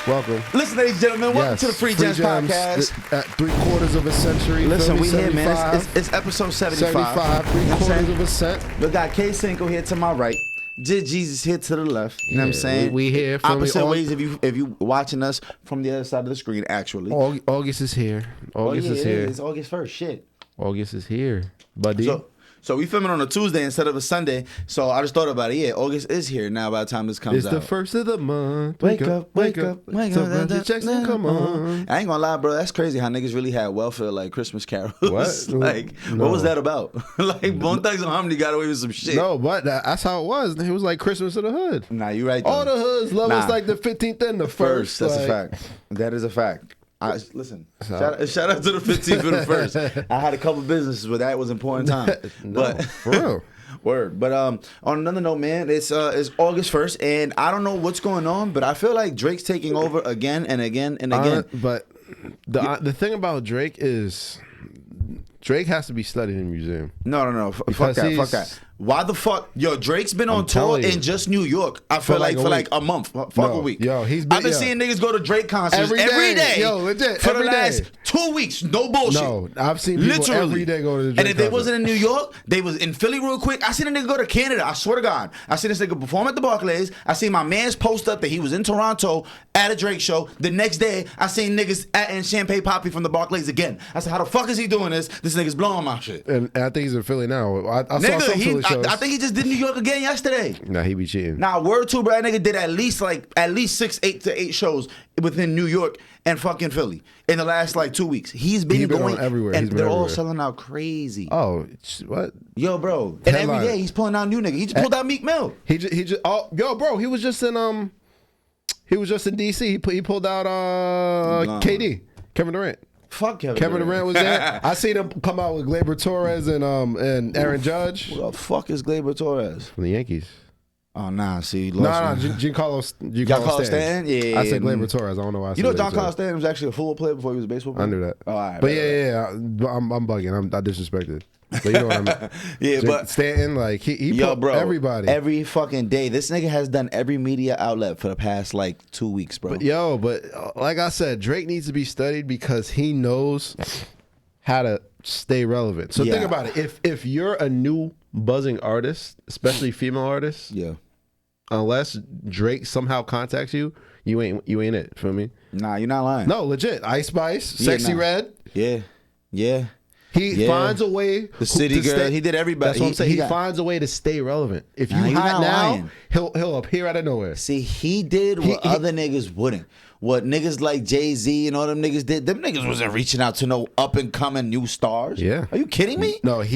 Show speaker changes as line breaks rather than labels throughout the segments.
Welcome.
Listen, ladies and gentlemen, welcome to the Free Gems Podcast.
At 3/4 of a century.
Listen, we here,
75,
man. It's episode 75.
75, 3/4 of a cent.
We got K Cinco here to my right. Jesus here to the left. You know what I'm saying?
We here.
Opposite ways if you watching us from the other side of the screen, actually.
August is here. August is here.
It's August 1st. Shit.
August is here, buddy.
So we filming on a Tuesday instead of a Sunday. So I just thought about it. Yeah, August is here now by the time this comes out.
It's the first of the month.
Wake up.
So run your checks and come on.
I ain't gonna lie, bro. That's crazy how niggas really had welfare like Christmas carols.
What?
What was that about? Like Bone Thugs and Harmony got away with some shit.
No, but that's how it was. It was like Christmas in the hood.
Nah, you right.
All the hoods love us like the 15th and the 1st.
That's a fact. That is a fact. Listen, shout out to the 15th and the 1st. I had a couple businesses where that was important time. But
for real.
Word. But on another note, man, it's August 1st, and I don't know what's going on, but I feel like Drake's taking over again and again and again.
But the thing about Drake is Drake has to be studied in a museum.
No. Fuck that. Why the fuck? Yo, Drake's been on tour in just New York. I feel like for like a month. Fuck a week.
Yo, I've
been seeing niggas go to Drake concerts every day.
Yo, legit.
For the last 2 weeks. No bullshit.
No, I've seen people every day go to the Drake
And if they wasn't in New York, they was in Philly real quick. I seen a nigga go to Canada. I swear to God. I seen this nigga perform at the Barclays. I seen my man's post up that he was in Toronto at a Drake show. The next day, I seen niggas in Champagne Poppy from the Barclays again. I said, how the fuck is he doing this? This nigga's blowing my shit.
And I think he's in Philly now. I saw some Philly shows.
I think he just did New York again yesterday.
Nah, he be cheating.
Nah, word to, bro. That nigga did at least 8 to 8 shows within New York and fucking Philly in the last 2 weeks. He's been going
everywhere,
and they're all selling out crazy.
Oh, what?
Yo, bro. And every day he's pulling out new niggas. He just pulled out Meek Mill.
Yo, bro. He was just in DC. He pulled out KD, Kevin Durant.
Fuck
Kevin Durant was there. I seen him come out with Gleyber Torres and Aaron Judge.
What the fuck is Gleyber Torres?
From the Yankees.
Oh, nah, see,
Giancarlo
Stanton? Yeah.
I said Gleyber Torres. I don't know why I said
You know Giancarlo Stanton was actually a football player before he was a baseball player?
I knew that.
Oh, all right.
But I'm bugging. I disrespected. But you know what I mean?
Yeah, but
Stanton, he put everybody.
Every fucking day. This nigga has done every media outlet for the past 2 weeks, bro.
But like I said, Drake needs to be studied because he knows how to stay relevant. So think about it. If you're a new buzzing artist, especially female artists, unless Drake somehow contacts you, you ain't it. Feel me?
Nah, you're not lying.
No, legit. Ice Spice, Sexy Red.
Yeah.
He finds a way.
The City Girl. He did everybody.
That's what I'm saying. He finds a way to stay relevant. If you hot now, he'll appear out of nowhere.
See, he did what other niggas wouldn't. What niggas like Jay-Z and all them niggas did. Them niggas wasn't reaching out to no up and coming new stars.
Yeah.
Are you kidding me?
No, if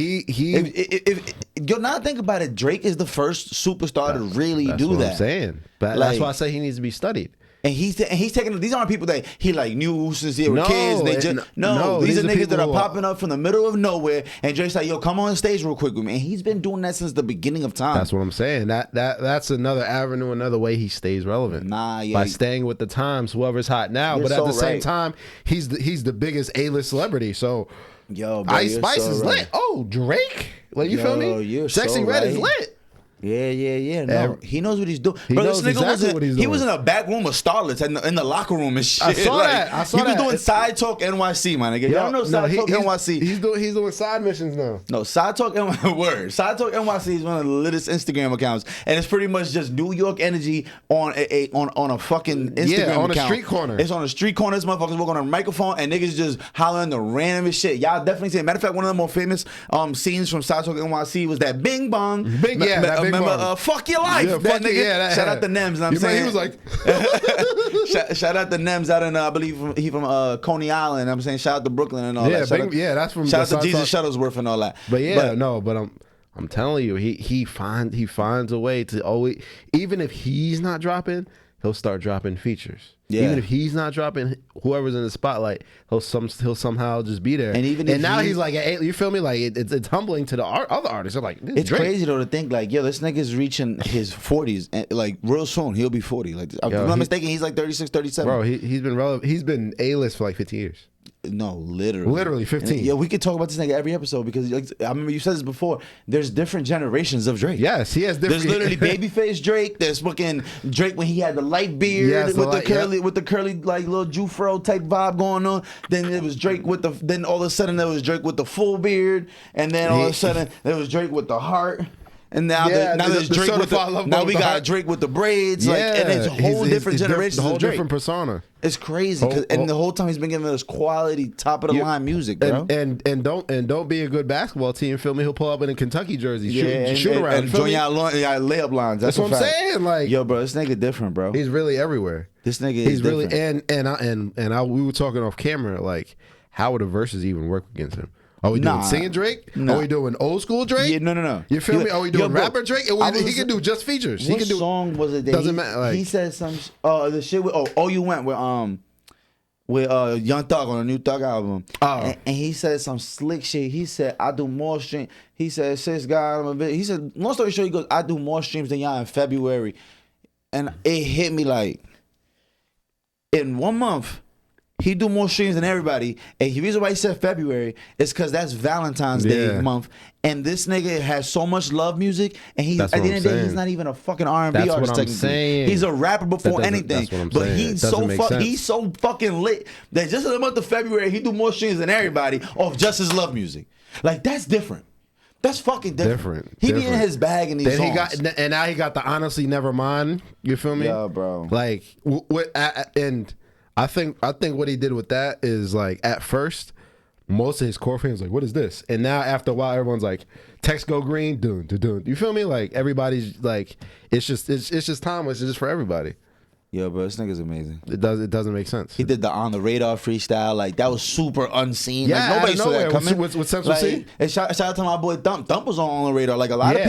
you're not think about it, Drake is the first superstar to really do that.
That's what I'm saying. But that's why I say he needs to be studied.
And he's taking. These aren't people that he knew since they were kids. They just these are niggas that are popping up from the middle of nowhere. And Drake's like, yo, come on stage real quick with me. And he's been doing that since the beginning of time.
That's what I'm saying. That's another avenue, another way he stays relevant. By staying with the times, whoever's hot now. But at the same time, he's the biggest A-list celebrity. So,
yo, bro,
Ice Spice is lit. Oh, Drake, you feel me? Sexy Red is lit.
Yeah. No, he knows what he's doing.
He knows exactly what he's doing.
He was in a back room of starlets in the locker room and shit.
I saw that.
He was doing Side Talk NYC, my nigga. Y'all know Side Talk NYC.
He's doing side missions now.
No, Side Talk NYC. Side Talk NYC is one of the littest Instagram accounts, and it's pretty much just New York energy on a fucking Instagram account.
On a street corner.
It's on a street corner. This motherfuckers working on a microphone, and niggas just hollering the randomest shit. Y'all definitely see it. Matter of fact, one of the more famous scenes from Side Talk NYC was that Bing Bong.
That Bing Bong.
Fuck your life, that nigga. Shout out to Nems. You know what I'm saying?
He was like,
shout out to Nems out in I believe he from Coney Island. You know what I'm saying, shout out to Brooklyn and all that.
That's from.
Shout out to Jesus Shuttlesworth and all that.
But I'm telling you, he finds a way to always, even if he's not dropping, he'll start dropping features. Yeah. Even if he's not dropping, whoever's in the spotlight, he'll somehow just be there. And now he's like, you feel me? Like it's humbling to the other artists. They're like,
it's crazy though to think this nigga's reaching his 40s and real soon he'll be 40. If I'm not mistaken, he's 36, 37.
Bro, he's been relevant. He's been A-list for 15 years.
No, literally
15.
Yeah, we could talk about this nigga every episode because I remember you said this before. There's different generations of Drake.
Yes, he has different.
There's literally babyface Drake. There's fucking Drake when he had the light beard with the curly with the curly like little Jufro type vibe going on. Then it was Drake with the. Then all of a sudden there was Drake with the full beard, and then all of a sudden there was Drake with the heart. And now, there's Drake with the, now we got Drake with the braids, like, and it's a whole different generation,
a whole
of Drake.
different persona.
It's crazy, and the whole time he's been giving us quality, top of the line music, bro.
And don't be a good basketball team. Feel me? He'll pull up in a Kentucky jersey, shoot around,
and join y'all layup lines. That's
what I'm saying. Like,
yo, bro, this nigga different, bro.
He's really everywhere.
This nigga is different.
We were talking off camera, like, how would the verses even work against him? Are we doing singing Drake? Are we doing old school Drake?
Yeah, no.
You feel me? Are we doing rapper Drake? He can do just features.
What song was it? That doesn't matter. Like, he said some. The shit with You Went with Young Thug on a new Thug album. And he said some slick shit. He said, I do more streams. He said, sis, God, I'm a bit. He said, long story short, he goes, I do more streams than y'all in February. And it hit me like, in 1 month, he do more streams than everybody. And the reason why he said February is because that's Valentine's Day month. And this nigga has so much love music. And he's at the end of the day, he's not even a fucking R&B artist. He's a rapper before anything. But he's so fucking lit that just in the month of February, he do more streams than everybody off just his love music. Like, that's different. That's fucking different. He be in his bag in these songs.
And now he got the Honestly Never Mind. You feel me?
Yeah, bro.
Like, and I think what he did with that is, like, at first, most of his core fans like, what is this? And now after a while, everyone's like, text go green, dun dun dun. You feel me? Like, everybody's like, it's just timeless. It's just for everybody.
Yo, bro, this nigga's amazing.
It doesn't make sense.
He did the On the Radar freestyle. Like, that was super unseen.
Yeah,
like, nobody saw that coming.
With Central C.
And shout out to my boy Thump. Thump was on the Radar. Like, a lot of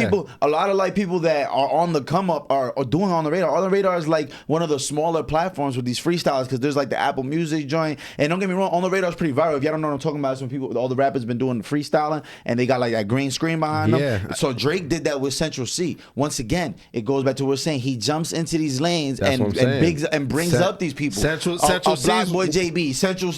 people that are on the come up are doing On the Radar. On the Radar is like one of the smaller platforms with these freestyles because there's like the Apple Music joint. And don't get me wrong, On the Radar is pretty viral. If y'all don't know what I'm talking about, it's when all the rappers been doing the freestyling and they got like that green screen behind them. So Drake did that with Central C. Once again, it goes back to what we're saying. He jumps into these lanes and brings up these people.
Central
Block
C's,
Boy JB. Central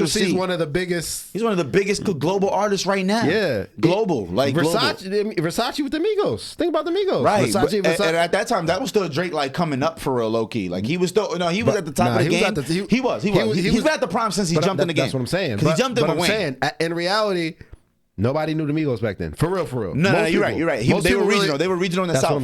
C's one of the biggest.
He's one of the biggest global artists right now.
Yeah,
global. Like
Versace with the Migos. Think about the Migos.
Right. Versace. And at that time, that was still Drake like coming up for real, low key. Like he was still he was at the top of the game. He was. He's been at the prime since he jumped in the game.
That's what I'm saying.
He jumped in
but I'm saying, in reality, nobody knew the Migos back then. For real.
No, you're right. They were regional. They were regional in the South.
That's what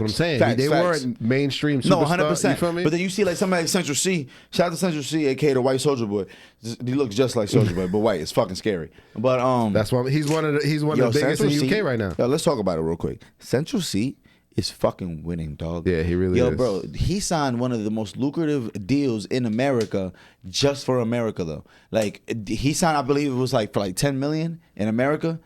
I'm saying. Facts. They weren't mainstream superstars.
No, 100%.
You feel me?
But then you see like somebody like Central C. Shout out to Central C, aka the White Soldier Boy. He looks just like Soldier Boy, but white. It's fucking scary. But
that's why he's one of the biggest in the UK right now.
Yo, let's talk about it real quick. Central C is fucking winning, dog.
Yeah, he really is.
Yo, bro, he signed one of the most lucrative deals in America just for America, though. Like, he signed, I believe it was like for like $10 million in America.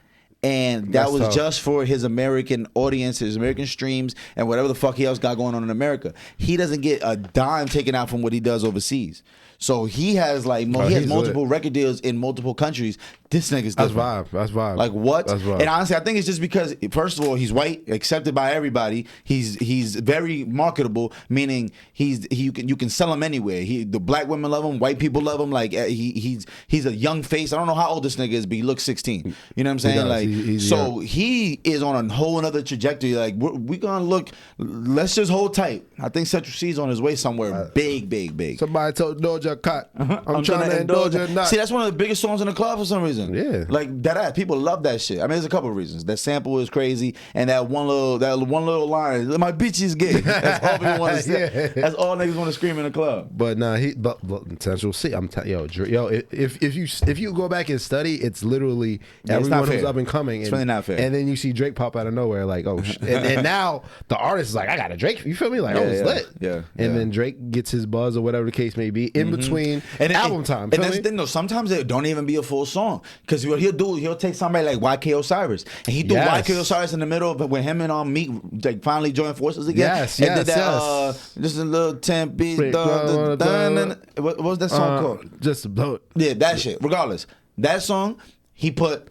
And that was just for his American audience, his American streams, and whatever the fuck he else got going on in America. He doesn't get a dime taken out from what he does overseas. So he has like he has multiple record deals in multiple countries. This nigga's different.
That's vibe.
Like what?
That's vibe.
And honestly, I think it's just because first of all, he's white, accepted by everybody. He's very marketable, meaning you can sell him anywhere. The black women love him, white people love him. Like he's a young face. I don't know how old this nigga is, but he looks 16. You know what I'm saying? Like he's young. He is on a whole other trajectory. Like we gonna look. Let's just hold tight. I think Central C's on his way somewhere big.
Somebody told Doja Cat, I'm trying to indulge her not.
See, that's one of the biggest songs in the club for some reason.
Yeah,
like that. People love that shit. I mean, there's a couple of reasons. That sample is crazy, and that one little line, "My bitch is gay." That's all people want to say. That's all niggas want to scream in the club.
But nah, but Central C. I'm if you go back and study, it's literally everyone who's up and coming.
It's really not fair.
And then you see Drake pop out of nowhere, like and now the artist is like, I got a Drake. You feel me? Like it's lit.
Yeah.
And then Drake gets his buzz or whatever the case may be in between album time.
And that's the thing though. Sometimes it don't even be a full song because what he'll do, he'll take somebody like YK Osiris and he do YK Osiris in the middle of when him and Meek like finally joined forces again.
Yes.
Did that, just a little tempi. What was that song called?
Just
that shit. Regardless, that song he put.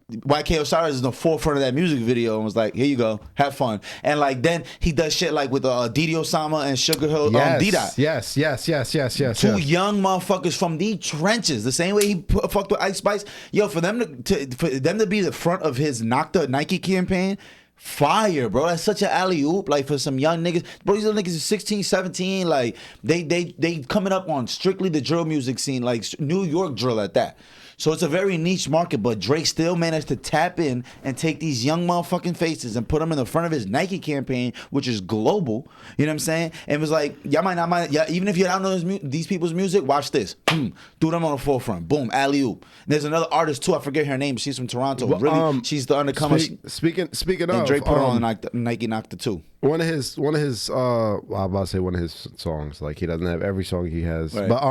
YK Osiris is in the forefront of that music video and was like, here you go, have fun. And like then he does shit like with Didi Osama and Sugar Hill D-Dot.
Yes.
Two young motherfuckers from the trenches. The same way he fucked with Ice Spice. Yo, for them to be the front of his Knocked Up Nike campaign, fire, bro. That's such an alley-oop, like, for some young niggas. Bro, these little niggas is 16, 17, like, they coming up on strictly the drill music scene, like New York drill at that. So it's a very niche market, but Drake still managed to tap in and take these young motherfucking faces and put them in the front of his Nike campaign, which is global. You know what I'm saying? And it was like, y'all might not, even if you don't know these people's music, watch this. Boom, threw them on the forefront. Boom, alley oop. There's another artist too. I forget her name. She's from Toronto.
Well,
really, she's the undercomer.
Speaking
and
of,
Drake put her on Nike Nocta too.
One of his well, I'm about to say one of his songs. Like, he doesn't have every song he has,
Right.
but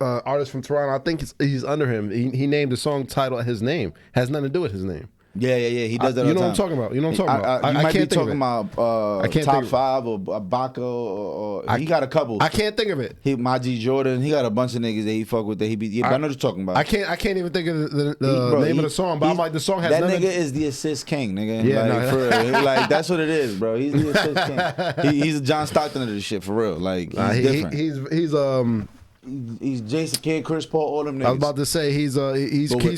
artist from Toronto, I think he's under him. He named the song title his name. Has nothing to do with his name.
Yeah. He does that.
You know what I'm talking about. You know what I'm talking about.
You
I
might
can't
be
think
talking
of it.
about Top 5 or Baca or he got a couple.
I can't think of it.
Maji Jordan. He got a bunch of niggas that he fuck with. That he be. Yeah, I know what you're talking about.
I can't even think of the name of the song. But I'm like, the song has
that
nothing.
Nigga is the assist king, nigga.
Yeah,
like,
no.
for real. Like, that's what it is, bro. He's the assist king. He's a John Stockton of this shit, for real. Like, he's different. He's Jason Kidd, Chris Paul, all them niggas.
I was about to say he's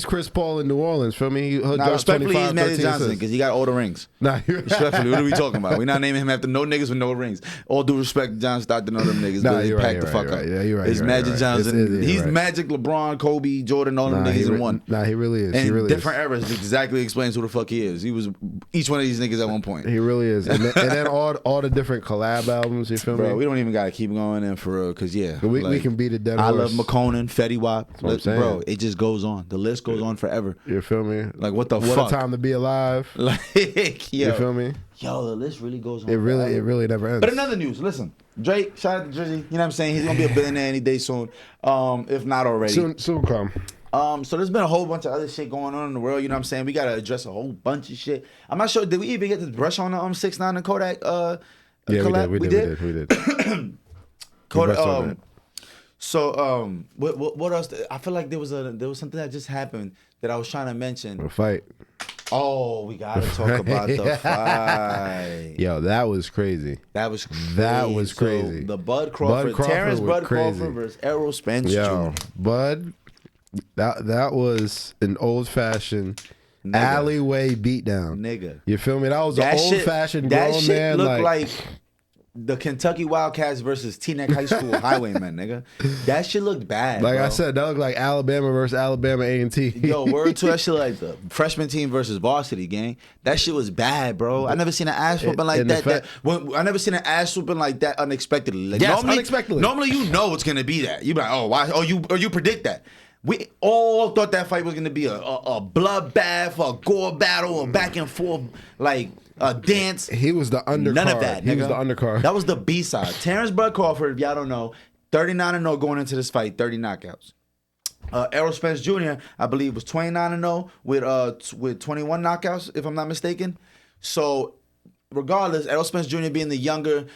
Chris Paul in New Orleans. Feel me?
Nah, respectfully, he's Magic Johnson because he got all the rings.
Nah,
respectfully, what are we talking about? We not naming him after no niggas with no rings. All due respect to John Stockton, all them niggas.
Nah,
They
you're
packed
right,
the fuck up.
Yeah, you're right.
It's Magic Johnson.
He's
right. Magic, LeBron, Kobe, Jordan, all them niggas in one.
Nah, he really is.
And
he really
different eras exactly explains who the fuck he is. He was each one of these niggas at one point.
He really is. And then all the different collab albums. You feel me?
Bro, we don't even gotta keep going in for real because
we can beat it dead.
I love McConan, Fetty Wap.
Bro,
it just goes on. The list goes on forever.
You feel me?
Like, what the
fuck?
fuck?
What a time to be alive.
Like, yo.
You feel me?
Yo, the list really goes on.
It really never ends.
But in other news, listen, Drake, shout out to Drizzy. You know what I'm saying? He's gonna be a billionaire any day soon, if not already.
Soon come.
So there's been a whole bunch of other shit going on in the world. You know what I'm saying? We gotta address a whole bunch of shit. I'm not sure. Did we even get to brush on the 6ix9ine and Kodak?
Yeah,
collab?
we did.
Kodak. So what else? I feel like there was something that just happened that I was trying to mention.
A fight.
Oh, we gotta talk about the fight.
Yo, that was crazy.
That was crazy. So the Bud Crawford Terrance Crawford versus Errol Spence Jr.
Bud, that was an old fashioned alleyway beatdown.
Nigga.
You feel me? That was an old fashioned grown man.
That shit looked like the Kentucky Wildcats versus Teaneck High School Highwaymen, nigga. That shit looked bad.
Like,
bro.
I said, that looked like Alabama versus Alabama A&T.
Yo, word to that shit, like the freshman team versus varsity gang. That shit was bad, bro. I never seen an ass whooping like that. I never seen an ass whooping like that unexpectedly. Like,
yes, unexpectedly.
Normally, you know it's gonna be that. You be like, oh, why? Oh, you predict that. We all thought that fight was gonna be a bloodbath, a gore battle, a back and forth, like a dance.
He was the undercard.
None of that, nigga.
He was the undercard.
That was the B-side. Terrance Bud Crawford, if y'all don't know, 39-0 going into this fight, 30 knockouts. Errol Spence Jr., I believe, was 29-0 with 21 knockouts, if I'm not mistaken. So, regardless, Errol Spence Jr. being the younger,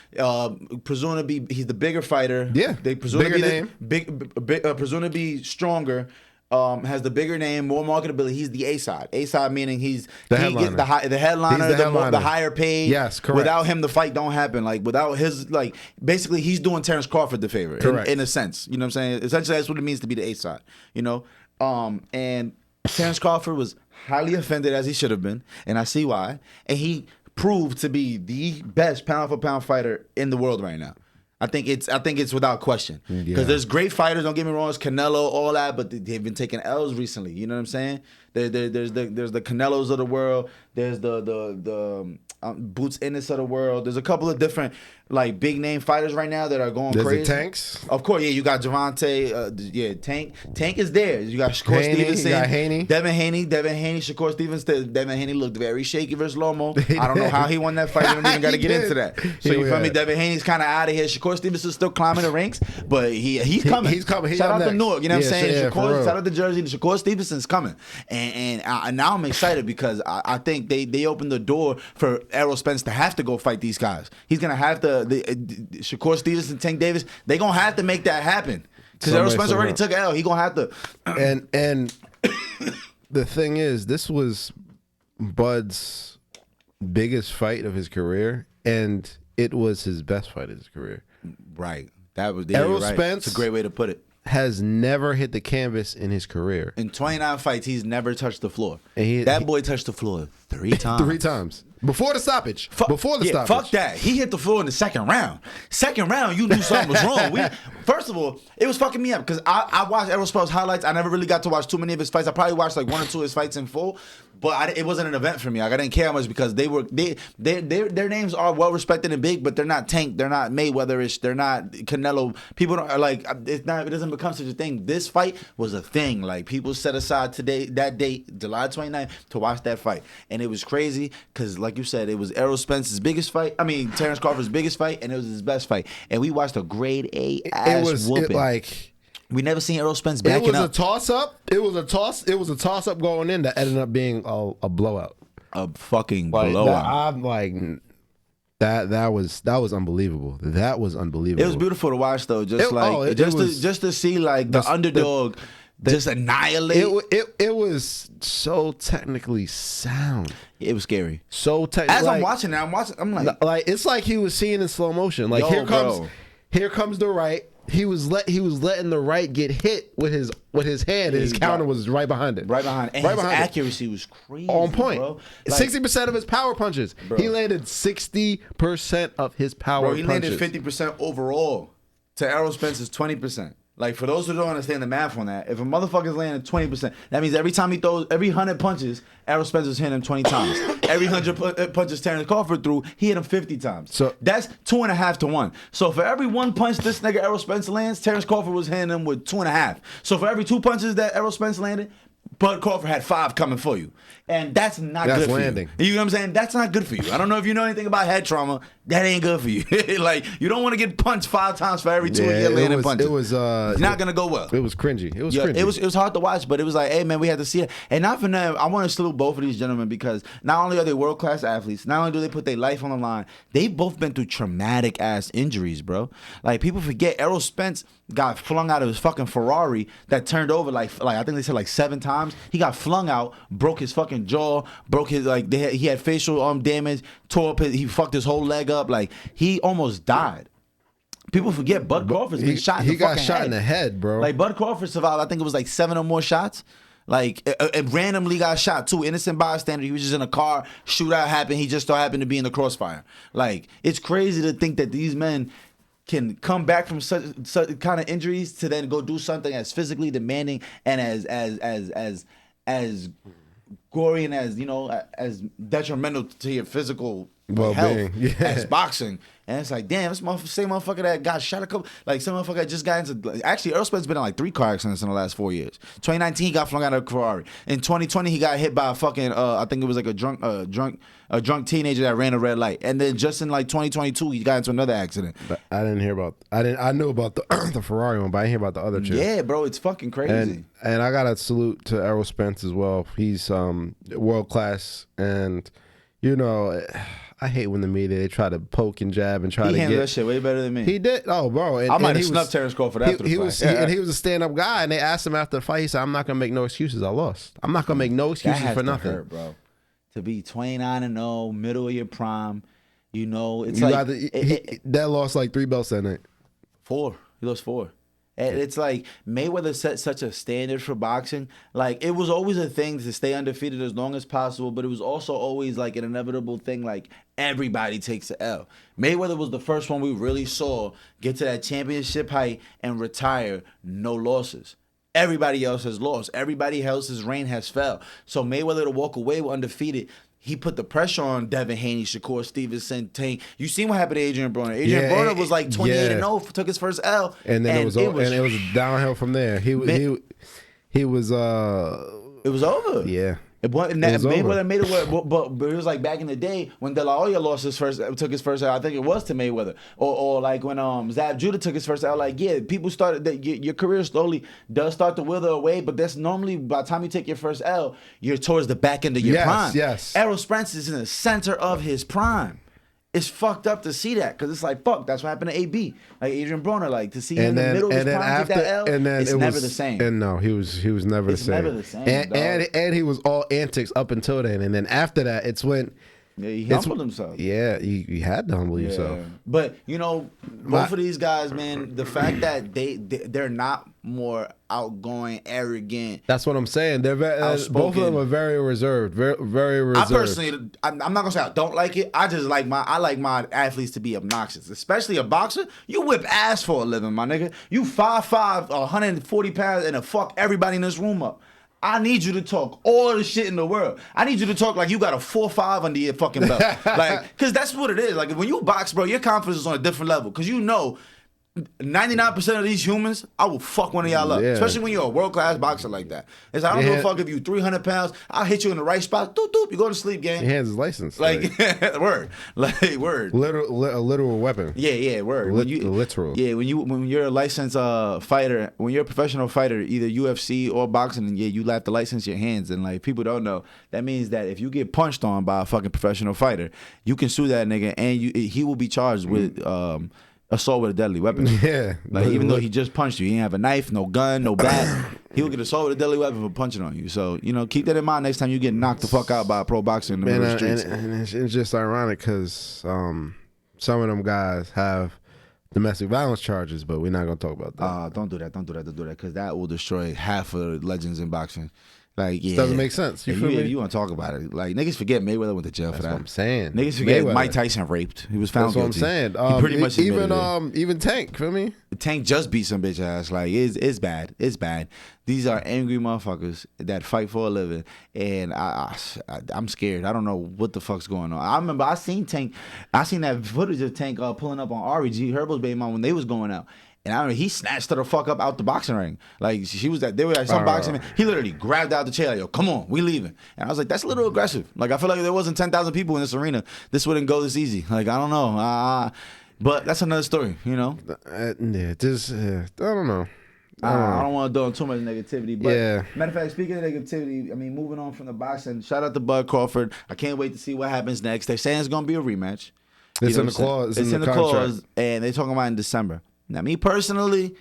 presumed to be, he's the bigger fighter.
Yeah,
they presume
bigger
to be name. Presumed to be stronger. Has the bigger name, more marketability. He's the A-side. A-side meaning he's the headliner, the higher paid.
Yes, correct.
Without him, the fight don't happen. Like, without his, like, basically he's doing Terrance Crawford the favor.
Correct.
In a sense. You know what I'm saying? Essentially, that's what it means to be the A-side. You know? And Terrance Crawford was highly offended, as he should have been, and I see why. And he proved to be the best pound for pound fighter in the world right now. I think it's without question, because there's great fighters. Don't get me wrong, it's Canelo, all that, but they've been taking L's recently. You know what I'm saying? There's the Canelos of the world. There's the Boots Ennis of the world. There's a couple of different like big name fighters right now that are going crazy.
There's the Tanks.
Of course, yeah. You got Javante. Tank. Tank is there. You got Shakur Stevenson.
You got Haney.
Devin Haney. Shakur Stevenson. Devin Haney looked very shaky versus Lomo. I don't know how he won that fight. We don't even got to get into that. So you feel me? Devin Haney's kind of out of here. Shakur Stevenson's still climbing the ranks, but he's coming.
He's coming.
Shout out to Newark. You know what I'm saying?
Yeah,
Shout out to Jersey. Shakur Stevenson's coming, and now I'm excited because I think they opened the door for Errol Spence to have to go fight these guys. He's gonna have to. Shakur Stevenson, Tank Davis, they gonna have to make that happen because Errol Spence already took L. He gonna have to.
And the thing is, this was Bud's biggest fight of his career, and it was his best fight of his career.
Right. That was
Errol Spence.
It's a great way to put it.
has never hit the canvas in his career.
In 29 fights, he's never touched the floor.
And
that boy touched the floor 3 times.
3 times. Before the stoppage. Stoppage.
Fuck that. He hit the floor in the second round. Second round, you knew something was wrong. First of all, it was fucking me up because I watched Errol Spence highlights. I never really got to watch too many of his fights. I probably watched like 1 or 2 of his fights in full, but it wasn't an event for me. Like, I didn't care much because their names are well respected and big, but they're not Tank. They're not Mayweatherish. They're not Canelo. People don't are like it doesn't become such a thing. This fight was a thing. Like, people set aside that date, July 29th, to watch that fight, and it was crazy because, like you said, it was Errol Spence's biggest fight. I mean, Terrance Crawford's biggest fight, and it was his best fight. And we watched a grade A ass whooping. We never seen Errol Spence backing up.
It was a toss up. It was a toss up going in that ended up being a blowout.
A fucking blowout.
I'm like, that was unbelievable. That was unbelievable.
It was beautiful to watch though. Just to see like the underdog. Just annihilate.
It was so technically sound.
It was scary.
So technically.
As I'm watching it, I'm like
it's like he was seeing in slow motion. Like, here comes the right. He was letting the right get hit with his hand, and his counter was right behind it.
Right behind. And his accuracy was crazy.
On point.
Bro.
60% of his power punches. Bro. He landed 60% of his power punches.
He landed 50% overall to Errol Spence's 20%. Like, for those who don't understand the math on that, if a motherfucker's landing 20%, that means every time he throws, every 100 punches, Errol Spencer's hit him 20 times. Every 100 punches Terrance Crawford threw, he hit him 50 times. So that's 2.5 to 1. So for every 1 punch this nigga Errol Spence lands, Terrance Crawford was hitting him with 2.5. So for every 2 punches that Errol Spence landed, Bud Crawford had 5 coming for you. And that's not good landing. For you. You know what I'm saying? That's not good for you. I don't know if you know anything about head trauma. That ain't good for you. Like, you don't want to get punched 5 times for every 2 of your landing punches.
It was
it's not gonna go well.
It was cringy. It was cringy.
It was hard to watch, but it was like, hey man, we had to see it. And not for nothing, I want to salute both of these gentlemen because not only are they world class athletes, not only do they put their life on the line, they've both been through traumatic ass injuries, bro. Like, people forget Errol Spence got flung out of his fucking Ferrari that turned over like I think they said like 7 times. He got flung out, broke his fucking jaw, broke his he had facial damage, tore up he fucked his whole leg up. Like, he almost died. People forget Bud Crawford's been shot in the fucking head.
He got shot in the head, bro.
Like, Bud Crawford survived, I think it was like 7 or more shots. Like, it randomly got shot too. Innocent bystander. He was just in a car. Shootout happened. He just so happened to be in the crossfire. Like, it's crazy to think that these men can come back from such kind of injuries to then go do something as physically demanding and as gory and as, you know, as detrimental to your physical health as boxing. And it's like, damn, this same motherfucker that got shot a couple, like, some motherfucker that just got into, actually, Errol Spence been in like 3 car accidents in the last 4 years. 2019, he got flung out of a Ferrari. In 2020, he got hit by a fucking, I think it was like a drunk teenager that ran a red light. And then just in like 2022, he got into another accident.
But I knew about the Ferrari one, but I didn't hear about the other two.
Yeah, bro, it's fucking crazy.
And I got to salute to Errol Spence as well. He's world class, and, you know, I hate when the media, they try to poke and jab and try to get. He handled that
shit way better than me.
He did. Oh, bro.
I might have snubbed Terrance Crawford after the fight.
And he was a stand-up guy, and they asked him after the fight, he said, I'm not going to make no excuses. I lost. I'm not going to make no excuses for nothing.
Hurt, bro. To be 29-0, middle of your prime, you know, it's like.
That lost like 3 belts that night.
4. He lost 4. And it's like Mayweather set such a standard for boxing. Like, it was always a thing to stay undefeated as long as possible, but it was also always like an inevitable thing. Like, everybody takes the L. Mayweather was the first one we really saw get to that championship height and retire, no losses. Everybody else has lost. Everybody else's reign has fell. So Mayweather to walk away with undefeated, he put the pressure on Devin Haney, Shakur Stevenson, Tank. You seen what happened to Adrian Broner? Adrian Broner was like 28-0, took his first L,
and then it was downhill from there. He was it was
over.
Yeah.
Mayweather made it work, but it was like back in the day when De La Hoya took his first L. I think it was to Mayweather, or like when Zab Judah took his first L. Like, yeah, people started that your career slowly does start to wither away, but that's normally by the time you take your first L, you're towards the back end of your prime.
Yes.
Errol Spence is in the center of his prime. It's fucked up to see that because it's like, fuck, that's what happened to AB, like Adrian Broner, like to see him in the middle of his prime get that L. And then it's never the same.
And no, he was never the same.
It's never the same.
And he was all antics up until then, and then after that, it's when
Yeah, he humbled himself.
Yeah, you had to humble yourself.
But both of these guys, man, the fact that they're not more outgoing, arrogant.
That's what I'm saying. They're both of them are very reserved. Very reserved.
I personally, I'm not gonna say I don't like it. I just like my athletes to be obnoxious, especially a boxer. You whip ass for a living, my nigga. You 5'5", 140 pounds, and fuck everybody in this room up. I need you to talk all the shit in the world. I need you to talk like you got a 4.5 under your fucking belt. Cause that's what it is. Like when you box, bro, your confidence is on a different level. Cause 99% of these humans, I will fuck one of y'all up. Especially when you're a world-class boxer like that. It's like, I don't give a fuck if you 300 pounds. I'll hit you in the right spot. Doop, doop. You go to sleep, gang.
Your hands is license.
Word. Word.
A literal weapon.
Yeah, word.
Literal.
Yeah, when you're a licensed fighter, when you're a professional fighter, either UFC or boxing, and you have to license your hands. And like people don't know, that means that if you get punched on by a fucking professional fighter, you can sue that nigga, and he will be charged with assault with a deadly weapon.
Yeah.
Even though he just punched you, he didn't have a knife, no gun, no bat. He will get assault with a deadly weapon for punching on you. So, keep that in mind next time you get knocked the fuck out by a pro boxer in the middle of the streets.
And it's just ironic because some of them guys have domestic violence charges, but we're not going to talk about that.
Don't do that, because that will destroy half of the legends in boxing. Like, yeah.
It doesn't make sense.
If you want to talk about it. Like, niggas forget Mayweather went to jail for that.
That's what I'm saying.
Niggas forget Mike Tyson raped. He was found guilty.
That's what I'm saying.
He pretty much
even Tank, feel me?
Tank just beat some bitch ass. Like, it's bad. It's bad. These are angry motherfuckers that fight for a living. And I'm scared. I don't know what the fuck's going on. I remember I seen that footage of Tank pulling up on Ari G Herbo's baby mom when they was going out. And I remember he snatched her the fuck up out the boxing ring. Like they were like some boxing man. He literally grabbed out the chair, like, yo, come on, we leaving. And I was like, that's a little aggressive. Like, I feel like if there wasn't 10,000 people in this arena, this wouldn't go this easy. Like, I don't know. But that's another story, I don't
know.
I don't want to do too much negativity, but matter of fact, speaking of negativity, moving on from the boxing, shout out to Bud Crawford. I can't wait to see what happens next. They're saying it's gonna be a rematch.
It's in the clause.
It's in the clause, and they're talking about in December. Now, me personally,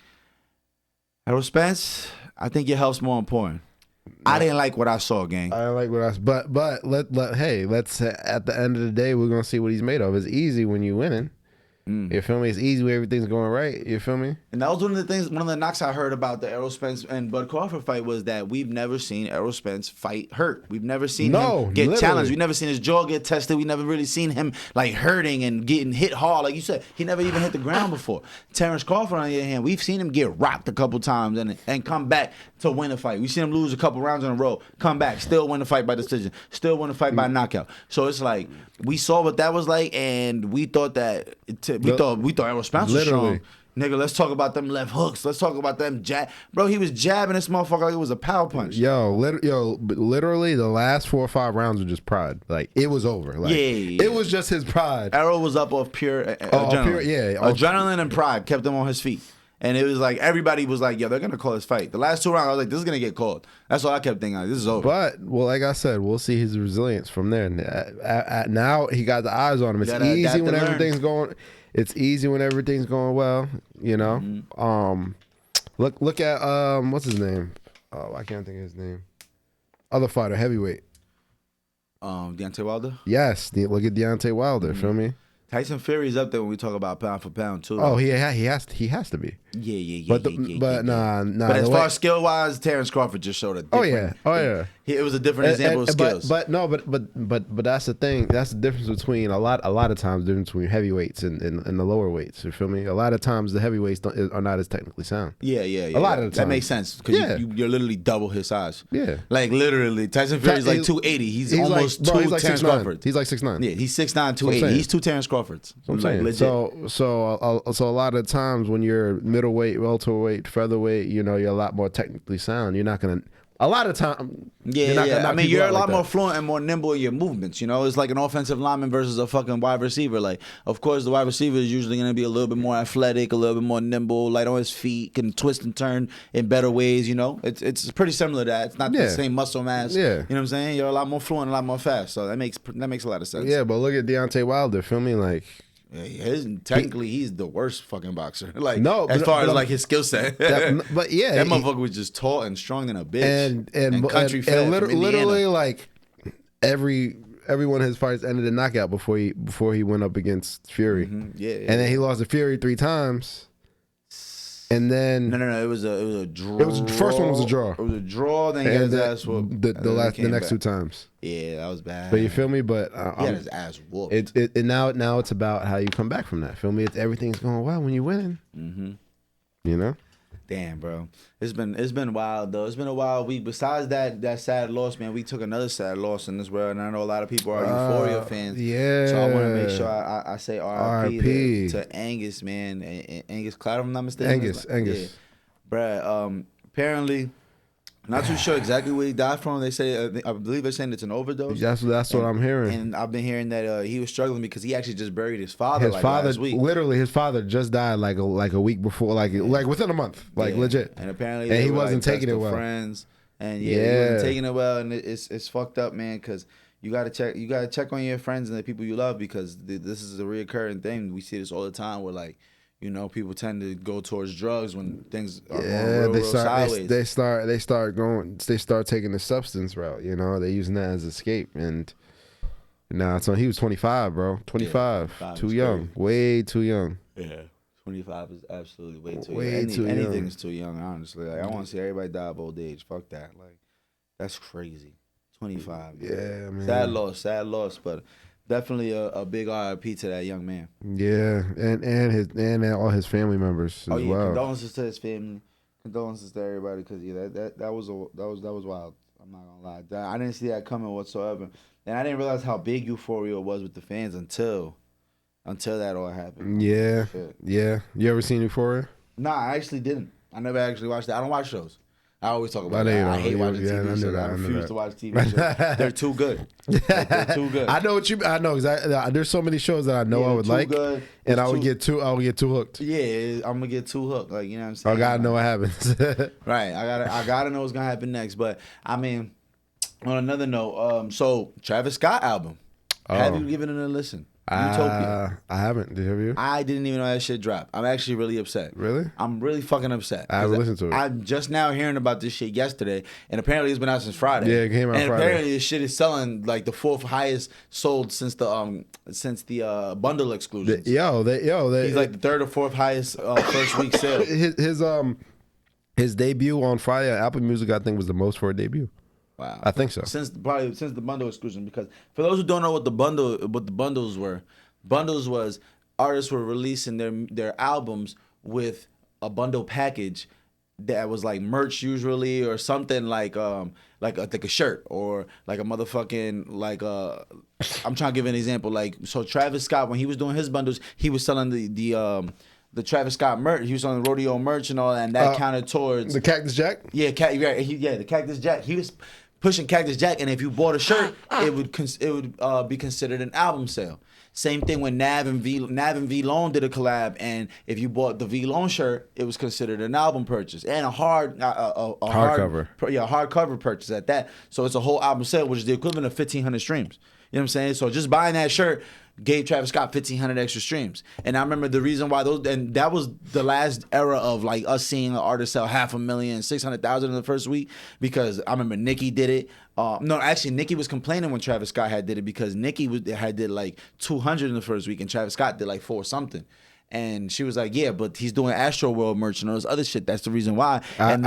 Errol Spence, I think your health's more important. I didn't like what I saw, gang.
I didn't like what I saw, but let's at the end of the day, we're gonna see what he's made of. It's easy when you winning. You feel me? It's easy when everything's going right. You feel me?
And that was one of the knocks I heard about the Errol Spence and Bud Crawford fight was that we've never seen Errol Spence fight hurt. We've never seen him get challenged. We've never seen his jaw get tested. We've never really seen him like hurting and getting hit hard. Like you said, he never even hit the ground before. Terrance Crawford, on the other hand, we've seen him get rocked a couple times and come back to win a fight. We've seen him lose a couple rounds in a row, come back, still win the fight by decision, still win the fight by knockout. So it's like we saw what that was like, and we thought that we thought Errol Spence was strong. Nigga, let's talk about them left hooks. Let's talk about them jab. Bro, he was jabbing this motherfucker like it was a power punch.
Literally the last 4 or 5 rounds were just pride. Like, it was over. Like, it was just his pride.
Errol was up off pure adrenaline. Adrenaline and pride kept him on his feet. And it was like, everybody was like, yo, they're going to call this fight. The last 2 rounds, I was like, this is going to get called. That's all I kept thinking. Like, this is over.
But, like I said, we'll see his resilience from there. Now he got the eyes on him. It's easy when everything's going. It's easy when everything's going well, Mm-hmm. Look at what's his name? Oh, I can't think of his name. Other fighter, heavyweight.
Deontay Wilder?
Yes. Look at Deontay Wilder, feel me?
Tyson Fury's up there when we talk about pound for pound too.
Oh, he has to be.
Yeah.
But
as far as skill wise, Terrance Crawford just showed a different. It was a different example of skills.
But that's the thing. That's the difference between a lot of times the difference between heavyweights and the lower weights. You feel me? A lot of times the heavyweights are not as technically sound.
Yeah.
A lot of the time.
That makes sense because you're literally double his size.
Yeah.
Like literally, Tyson Fury's like 280. He's almost
like,
two Terrance Crawford.
He's like 6'9".
Yeah, he's 6'9", 280. He's 2 Terrance Crawfords.
I'm saying.
Legit.
So a lot of times when you're middleweight, welterweight, featherweight, you're a lot more technically sound. You're not gonna. A lot of time.
Yeah. You're a lot more fluent and more nimble in your movements. It's like an offensive lineman versus a fucking wide receiver. Like, of course, the wide receiver is usually going to be a little bit more athletic, a little bit more nimble, light on his feet, can twist and turn in better ways. It's pretty similar to that. It's not the same muscle mass.
Yeah.
You know what I'm saying? You're a lot more fluent, a lot more fast. So that makes a lot of sense.
Yeah, but look at Deontay Wilder. Feel me? Like.
Technically, he's the worst fucking boxer. Like, as far as his skill set. That motherfucker was just tall and strong than a bitch.
And country fed. Literally, like every every one of his fights ended in knockout before he went up against Fury.
Yeah,
and then he lost to Fury 3 times. And then
no, it was a draw.
The first one was a draw.
It was a draw. Then he got his ass whooped.
The next 2 times.
Yeah, that was bad.
But you feel me? But
he got his ass whooped.
Now it's about how you come back from that. Feel me? Everything's going well when you're winning. You know.
Damn, bro. It's been wild though. It's been a wild week. Besides that sad loss, man, we took another sad loss in this world, and I know a lot of people are Euphoria fans.
Yeah.
So I want to make sure I say R.I.P. to Angus, man. Angus Cloud, if I'm not mistaken.
Angus.
Yeah. Bruh, apparently, not too sure exactly where he died from. They say, I believe they're saying it's an overdose.
That's what I'm hearing.
And I've been hearing that he was struggling because he actually just buried his father. Last week.
Literally, his father just died like a week before, like within a month, legit.
And apparently,
he wasn't taking it well.
Friends, and he wasn't taking it well, and it's fucked up, man. Because you gotta check on your friends and the people you love, because this is a reoccurring thing. We see this all the time where people tend to go towards drugs when things are going real sideways.
They start taking the substance route. They're using that as escape. And so he was 25, bro. 25, too young, way too young.
Yeah, 25 is absolutely way too young. Anything is too young, honestly. I want to see everybody die of old age. Fuck that. That's crazy. 25.
Yeah, man.
Sad loss, but. Definitely a big RIP to that young man.
Yeah, and all his family members as well.
Condolences to his family, condolences to everybody, because that was wild. I'm not gonna lie, I didn't see that coming whatsoever, and I didn't realize how big Euphoria was with the fans until that all happened.
Yeah, yeah. You ever seen Euphoria?
Nah, I actually didn't. I never actually watched it. I don't watch shows. I always talk about that. I hate watching TV shows. I refuse to watch TV shows. They're too good. They're too good.
I know exactly. There's so many shows that I know I would like,
good.
And I would get too hooked.
Yeah, I'm gonna get too hooked. You know what I'm saying?
I gotta know what happens.
Right. I gotta know what's gonna happen next. But I mean, on another note, so Travis Scott album. Have you given it a listen? Utopia.
I haven't. Have you?
I didn't even know that shit dropped. I'm actually really upset.
Really?
I'm really fucking upset.
I haven't listened to it.
I'm just now hearing about this shit yesterday, and apparently it's been out since Friday.
Yeah, it came out Friday.
And apparently this shit is selling like the 4th highest sold since the bundle exclusions. He's like the 3rd or 4th highest first week sale.
His debut on Friday on Apple Music, I think, was the most for a debut.
Wow,
I think so.
Since the bundle exclusion, because for those who don't know what the bundles were, bundles was artists were releasing their albums with a bundle package that was like merch usually, or something like a shirt, or like a motherfucking I'm trying to give an example. So Travis Scott, when he was doing his bundles, he was selling the Travis Scott merch. He was on the rodeo merch and all that, and that counted towards
the Cactus Jack.
Yeah, the Cactus Jack. He was pushing Cactus Jack, and if you bought a shirt, it would be considered an album sale. Same thing when Nav and V Lone did a collab, and if you bought the V Lone shirt, it was considered an album purchase and a hardcover. Hardcover purchase at that. So it's a whole album sale, which is the equivalent of 1,500 streams. You know what I'm saying? So just buying that shirt gave Travis Scott 1,500 extra streams. And I remember the reason why and that was the last era of us seeing an artist sell 500,000, 600,000 in the first week, because I remember Nicki did it. No, actually, Nicki was complaining when Travis Scott had did it, because Nicki did like 200 in the first week and Travis Scott did like 4 something. And she was like, "Yeah, but he's doing Astro World merch and all this other shit. That's the reason why." I
agree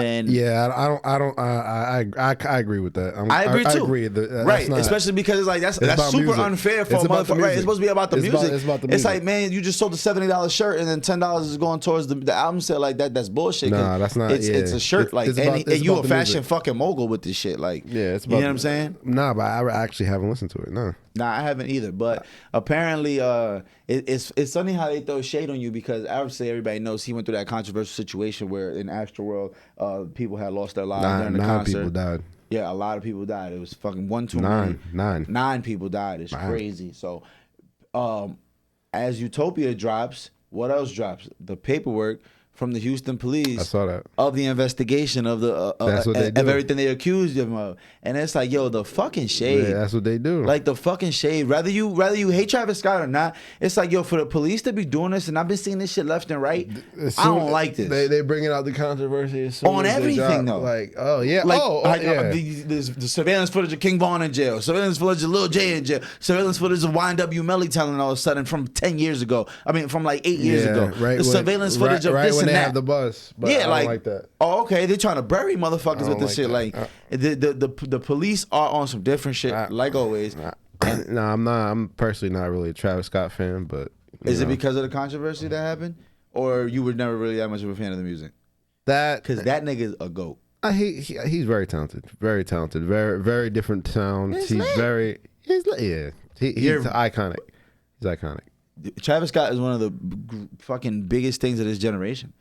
with that.
I agree too.
I agree.
Right, especially because it's like that's super music. Unfair for a motherfucker. Right, it's supposed to be about the music. It's about the music. It's like, man, you just sold a $70 shirt and then $10 is going towards the album sale. Like that's bullshit.
Nah, that's not.
It's a shirt. And you a fashion fucking mogul with this shit. Like,
yeah, it's about,
you know what I'm saying?
Nah, but I actually haven't listened to it. No.
Nah, I haven't either. But apparently, it's funny how they throw shade on you, because obviously everybody knows he went through that controversial situation where in Astroworld, people had lost their lives during the concert.
9 people died.
Yeah, a lot of people died. It was fucking 1 too many. 9 people died. It's crazy. So, as Utopia drops, what else drops? The paperwork from the Houston police.
I saw that.
Of the investigation of the
That's what they do.
of everything they accused him of. And it's like, yo, the fucking shade.
Yeah, that's what they do.
Like the fucking shade. Whether you hate Travis Scott or not, it's like, yo, for the police to be doing this, and I've been seeing this shit left and right. I don't like this.
They bringing out the controversy
on everything though.
Like, oh yeah,
the surveillance footage of King Von in jail, surveillance footage of Lil J in jail, surveillance footage of YNW Melly telling all of a sudden from 10 years ago. I mean, from like 8 years ago.
Right.
The surveillance footage of this
when
and
they
that.
have the bus. But
Yeah,
I don't like that.
Oh, okay. They're trying to bury motherfuckers with this shit.
That.
Like the police are on some different shit, like always.
No, I'm not. I'm personally not really a Travis Scott fan, but
is it because of the controversy that happened, or you were never really that much of a fan of the music?
Because
that nigga's a goat.
He's very talented, very talented, very different sounds. He's iconic. He's iconic.
Travis Scott is one of the fucking biggest things of this generation.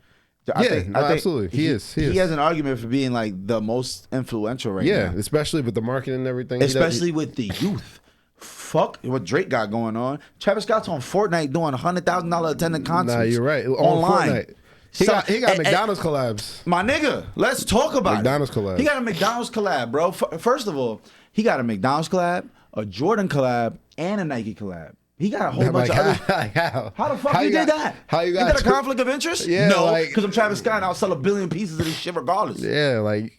I think
absolutely. He is.
He has an argument for being like the most influential right now.
Yeah, especially with the marketing and everything.
Especially with the youth. Fuck what Drake got going on. Travis Scott's on Fortnite doing $100,000 attending concerts.
Nah, you're right.
Online.
Fortnite. He got McDonald's collabs.
My nigga, let's talk about
McDonald's collab.
He got a McDonald's collab, bro. First of all, he got a McDonald's collab, a Jordan collab, and a Nike collab. He got a whole bunch of other.
How
the fuck you did that?
How you got
Ain't that a conflict of interest?
Yeah,
no, because I'm Travis Scott and I'll sell 1 billion pieces of this shit regardless.
Yeah, like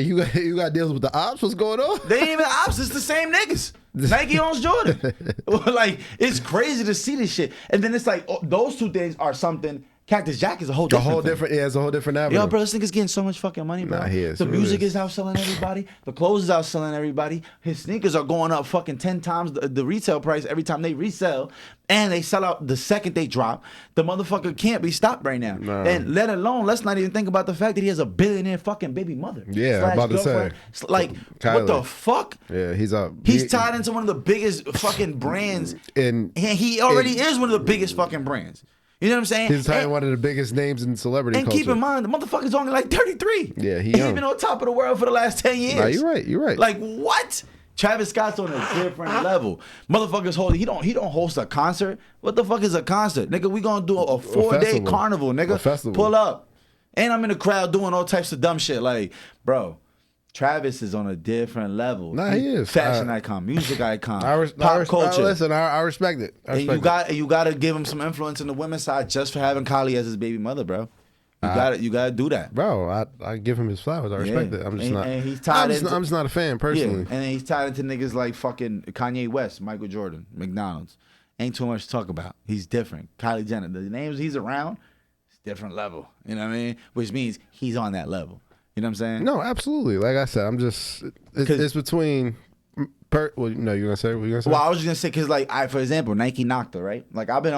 you got deals with the ops. What's going on?
They ain't even ops. It's the same niggas. Nike owns Jordan. Like, it's crazy to see this shit. And then it's like, those two things are something. Cactus Jack is a whole different
Yeah, it's a whole different avenue.
Yo, bro, this nigga's getting so much fucking money, bro.
Nah, he is.
The music is outselling everybody. The clothes is outselling everybody. His sneakers are going up fucking 10 times the retail price every time they resell. And they sell out the second they drop. The motherfucker can't be stopped right now.
Nah.
And let alone, let's not even think about the fact that he has a billionaire fucking baby mother.
Yeah, I'm about to say.
Like,
Kylie.
What the fuck?
Yeah, he's up.
He's tied into one of the biggest fucking brands. And he already is one of the biggest fucking brands. You know what I'm saying?
He's tied one of the biggest names in celebrity culture.
And keep in mind, the motherfucker's only like 33.
Yeah,
He's been on top of the world for the last 10 years.
Nah, you're right.
Like, what? Travis Scott's on a different level. Motherfuckers he don't host a concert. What the fuck is a concert? Nigga, we gonna do a 4-day carnival, nigga.
A festival.
Pull up. And I'm in the crowd doing all types of dumb shit. Like, bro, Travis is on a different level.
Nah, he is.
Fashion icon, music icon,
pop
culture.
Listen, I respect it.
You got to give him some influence in the women's side just for having Kylie as his baby mother, bro. You got to do that,
bro. I give him his flowers. I respect it. I'm just not.
And he's tied
I'm just not a fan personally.
Yeah, and he's tied into niggas like fucking Kanye West, Michael Jordan, McDonald's. Ain't too much to talk about. He's different. Kylie Jenner. The names he's around, it's different level. You know what I mean? Which means he's on that level. You know what I'm saying?
No, absolutely. Like I said, I'm just it's between. Well, no, you're gonna say what you gonna say?
Well, I was just gonna say because, like, for example, Nike knocked her, right? Like, I've been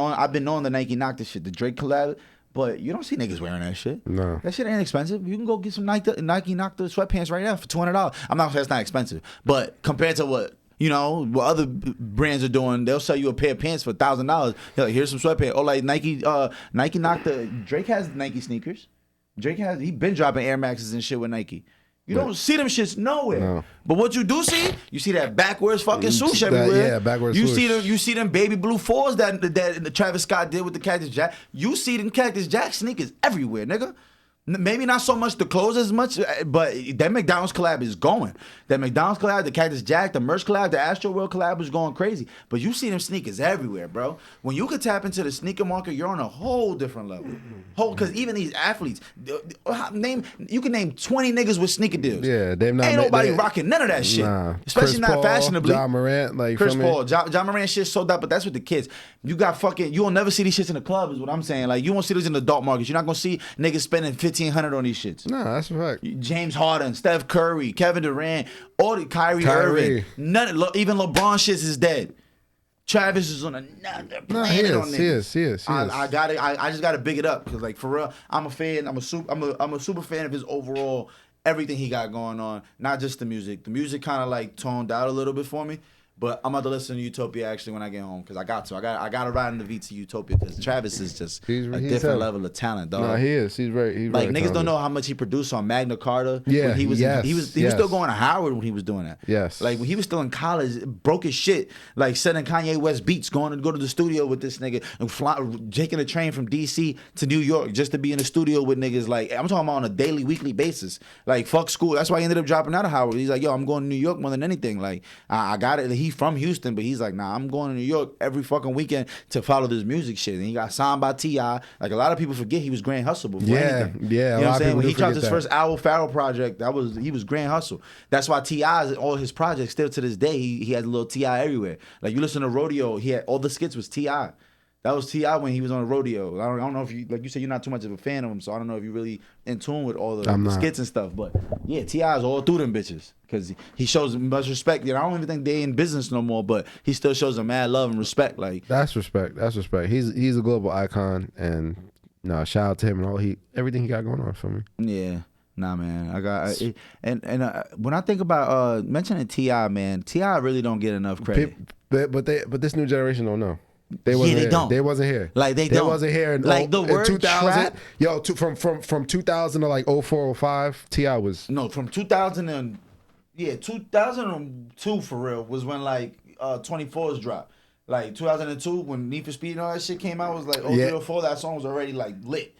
on the Nike knocked her shit, the Drake collab, but you don't see niggas wearing that shit.
No,
that shit ain't expensive. You can go get some Nike knocked her sweatpants right now for $200. I'm not saying that's not expensive, but compared to what other brands are doing, they'll sell you a pair of pants for $1,000. Like, here's some sweatpants. Or like Nike knocked the Drake has Nike sneakers. He been dropping Air Maxes and shit with Nike. You don't see them shits nowhere. No. But what you do see, you see that backwards fucking swoosh everywhere.
Yeah, backwards
swoosh.
You
see them baby blue 4s that Travis Scott did with the Cactus Jack. You see them Cactus Jack sneakers everywhere, nigga. Maybe not so much the clothes as much, but that McDonald's collab is going. That McDonald's collab, the Cactus Jack, the merch collab, the Astro World collab was going crazy. But you see them sneakers everywhere, bro. When you could tap into the sneaker market, you're on a whole different level. Because even these athletes, you can name 20 niggas with sneaker deals.
Yeah, they've not.
Ain't nobody rocking none of that shit.
Nah.
Especially
Chris
not
Paul,
fashionably.
John Morant, like
Chris Paul, John Morant shit sold out, but that's with the kids. You will never see these shits in the club, is what I'm saying. Like, you won't see these in the adult markets. You're not gonna see niggas spending $1,500 on these shits.
No, that's a fact.
James Harden, Steph Curry, Kevin Durant, all the Kyrie Irving, even LeBron shits is dead. Travis is on another planet on this.
He is.
I just gotta big it up because, like, for real, I'm a fan. I'm a super fan of his overall everything he got going on. Not just the music. The music kind of like toned out a little bit for me. But I'm about to listen to Utopia actually when I get home because I got to ride in the V to Utopia because Travis is just a different level of talent, dog.
No, he is. He's like
niggas
talented.
don't know how much he produced on Magna Carta.
Yeah,
when he was still going to Howard when he was doing that.
Yes,
like when he was still in college, broke his shit, like sending Kanye West beats, going to go to the studio with this nigga and taking a train from DC to New York just to be in the studio with niggas. Like I'm talking about on a daily, weekly basis. Like fuck school. That's why he ended up dropping out of Howard. He's like, yo, I'm going to New York more than anything. Like I got it. He from Houston, but he's like, nah, I'm going to New York every fucking weekend to follow this music shit. And he got signed by T.I. Like a lot of people forget he was Grand Hustle before anything.
Yeah,
you know what I'm saying? When he dropped his first Owl Farrell project, he was Grand Hustle. That's why T.I.'s all his projects still to this day. He had a little T.I. everywhere. Like you listen to Rodeo, he had all the skits was T.I. That was T.I. when he was on Rodeo. I don't know if you, like you said, you're not too much of a fan of him, so I don't know if you're really in tune with all the skits and stuff. But yeah, T.I. is all through them bitches because he shows much respect. You know, I don't even think they in business no more, but he still shows them mad love and respect. Like
that's respect. That's respect. He's a global icon, and no, shout out to him and everything he got going on for me.
Yeah. Nah, man, I got when I think about mentioning T.I., man, T.I. really don't get enough credit.
But this new generation don't know. They
don't.
They wasn't here.
Like they
wasn't here.
Like the word
2000.
trap.
Yo, from 2000 to like 04, 05, T.I. was
from 2000 2002 for real was when like 24s dropped. Like 2002 when Need for Speed and all that shit came out was like 03 or 04. That song was already like lit.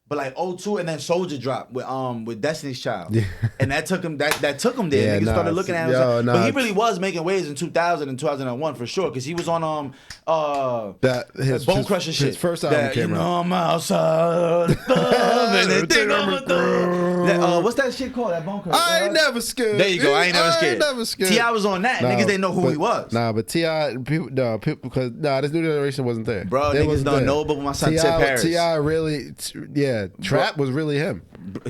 But like 02 and then Soulja dropped with Destiny's Child. Yeah. And that took him there. Niggas started looking at him. But he really was making waves in 2000 and 2001 for sure. Cause he was on his Bone Crusher shit.
His first album came out.
You know I'm outside and they think I'm a thug. What's that shit called? That Bone Crusher.
I ain't never scared.
There you go. I ain't never scared. T.I. was on that. Niggas didn't know who he was.
But T.I. people because this new generation wasn't there.
Bro, niggas don't know but my son Tip Harris.
T.I. really trap was really him.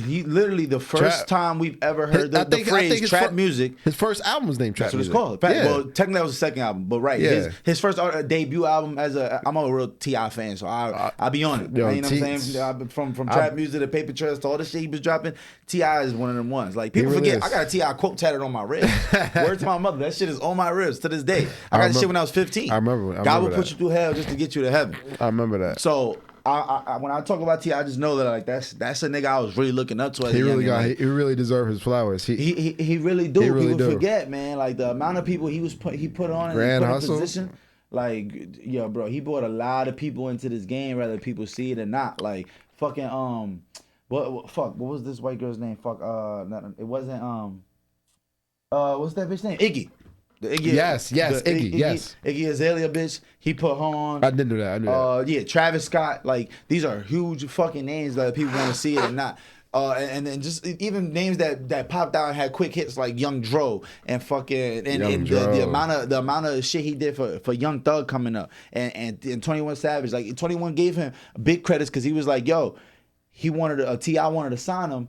He literally the first time we've ever heard the phrase trap music.
His first album was named Trap Music.
That's what it's called. Yeah. Well, technically that was the second album, but right. Yeah. His first debut album I'm a real T.I. fan, so I'll be on it. You know what I'm saying? From Trap Music to Paper Trails to all the shit he was dropping, T.I. is one of them ones. Like people forget, I got a T.I. quote tatted on my wrist. Word to my mother, that shit is on my wrist to this day. I got that shit when I was 15.
I remember.
God will put you through hell just to get you to heaven.
I remember that.
So I when I talk about T.I., I just know that like that's a nigga I was really looking up to.
He really deserved his flowers.
He really do. People forget, man. Like the amount of people he put on
Grand
in
Hustle.
Position. Like yo, bro, he brought a lot of people into this game, whether people see it or not. Like fucking what was this white girl's name? It wasn't what's that bitch name? Iggy. The Iggy, Iggy Azalea bitch. He put her on.
I didn't do that. I knew that.
Yeah, Travis Scott. Like these are huge fucking names that people want to see it or not. And then just even names that popped out and had quick hits like Young Dro and fucking and the amount of shit he did for Young Thug coming up and 21 Savage. Like 21 gave him big credits because he was like, yo, T.I. wanted to sign him,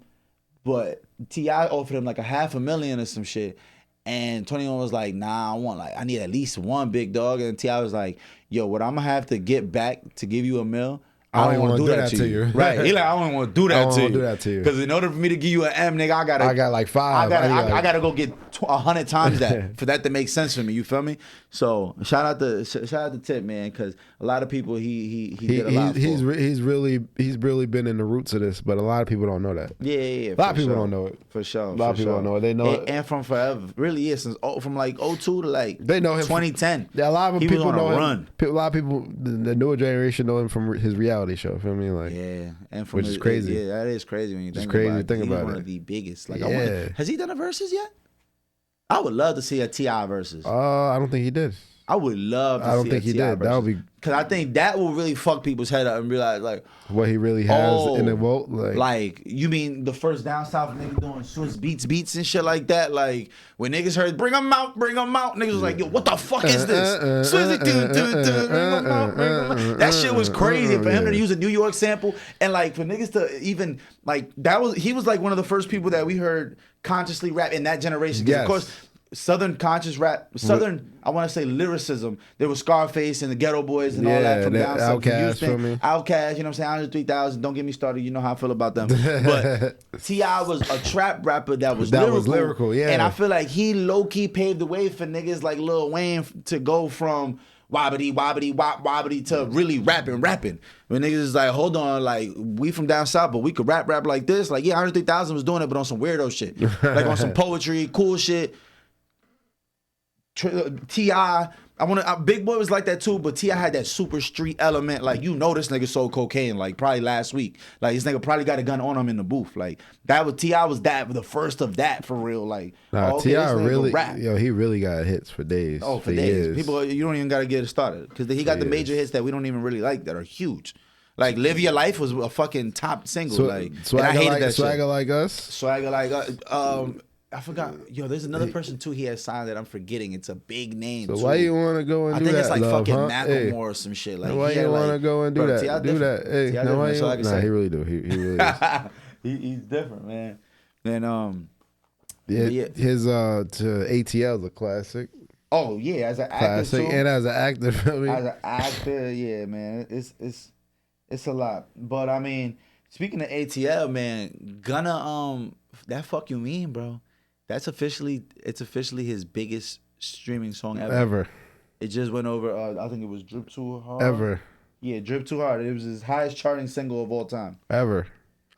but T.I. offered him like $500,000 or some shit. And 21 was like, nah, I need at least one big dog. And T.I. was like, yo, what I'm gonna have to get back to give you $1 million, I don't want to do that to you. Right. He like, I don't want to do that to you. Because in order for me to give you an M, nigga, I got like 5. I gotta go get 100 times that for that to make sense for me. You feel me? So shout out to Tip, man, because a lot of people he did a lot for. He's
really been in the roots of this, but a lot of people don't know that.
Yeah.
A lot of people don't know it.
For sure.
A lot of people don't know it. They know it.
And from forever. Really is from like 02 to like
they know him
2010.
A lot of people know him.
A
lot of people, the newer generation know him from his reality show. Feel me? Like
and from
which is crazy.
Yeah, that is crazy when you think
about it.
He's one of the biggest. Like, has he done a versus yet? I would love to see a T.I. versus.
I don't think he did.
I would love to see a T.I.
I don't think he did. That would be
because I think that will really fuck people's head up and realize like
what he really has in the vote.
Like you mean the first down south nigga doing Swiss beats and shit like that. Like when niggas heard bring them out, niggas was like, yo, what the fuck is this? Swizzy bring them out. That shit was crazy for him to use a New York sample and like for niggas to even like he was like one of the first people that we heard consciously rap in that generation.
Yes.
Of course. Southern conscious rap, Southern, I want to say lyricism. There was Scarface and the Ghetto Boys and all that from down south.
Outkast from me.
Outkast, you know what I'm saying? 103,000. Don't get me started. You know how I feel about them. But T.I. was a trap rapper that was lyrical.
Yeah.
And I feel like he low-key paved the way for niggas like Lil Wayne to go from wobbity, wobbity, wop, wobbity to really rapping. When niggas is like, hold on, like, we from down south, but we could rap like this. Like, yeah, 103,000 was doing it, but on some weirdo shit. Like on some poetry, cool shit. T.I. Big Boy was like that too, but T.I. had that super street element. Like, you know this nigga sold cocaine, like, probably last week. Like, this nigga probably got a gun on him in the booth. Like, T.I. was the first of that for real. Like, okay,
T.I. really, he really got hits for days.
Oh, for days. Years. People, you don't even got to get it started. Because he got the major hits that we don't even really like that are huge. Like, Live Your Life was a fucking top single.
Swagger Like Us?
Swagger Like Us. I forgot. Yo, there's another person too he has signed that I'm forgetting. It's a big name.
So
too.
why you want to go and do that?
I think it's like
love,
fucking
huh?
Macklemore or some shit. Like,
why you want to go and do that? Do that. Hey, he really do. He really is.
He's different, man. Then
his to ATL is a classic.
Oh yeah, as an
classic
actor too.
And as an actor,
as an actor, yeah, man, it's a lot. But I mean, speaking of ATL, man, Gunna, that fuck you mean, bro? It's officially his biggest streaming song ever. It just went over. I think it was Drip Too Hard.
Ever.
Yeah, Drip Too Hard. It was his highest charting single of all time.
Ever.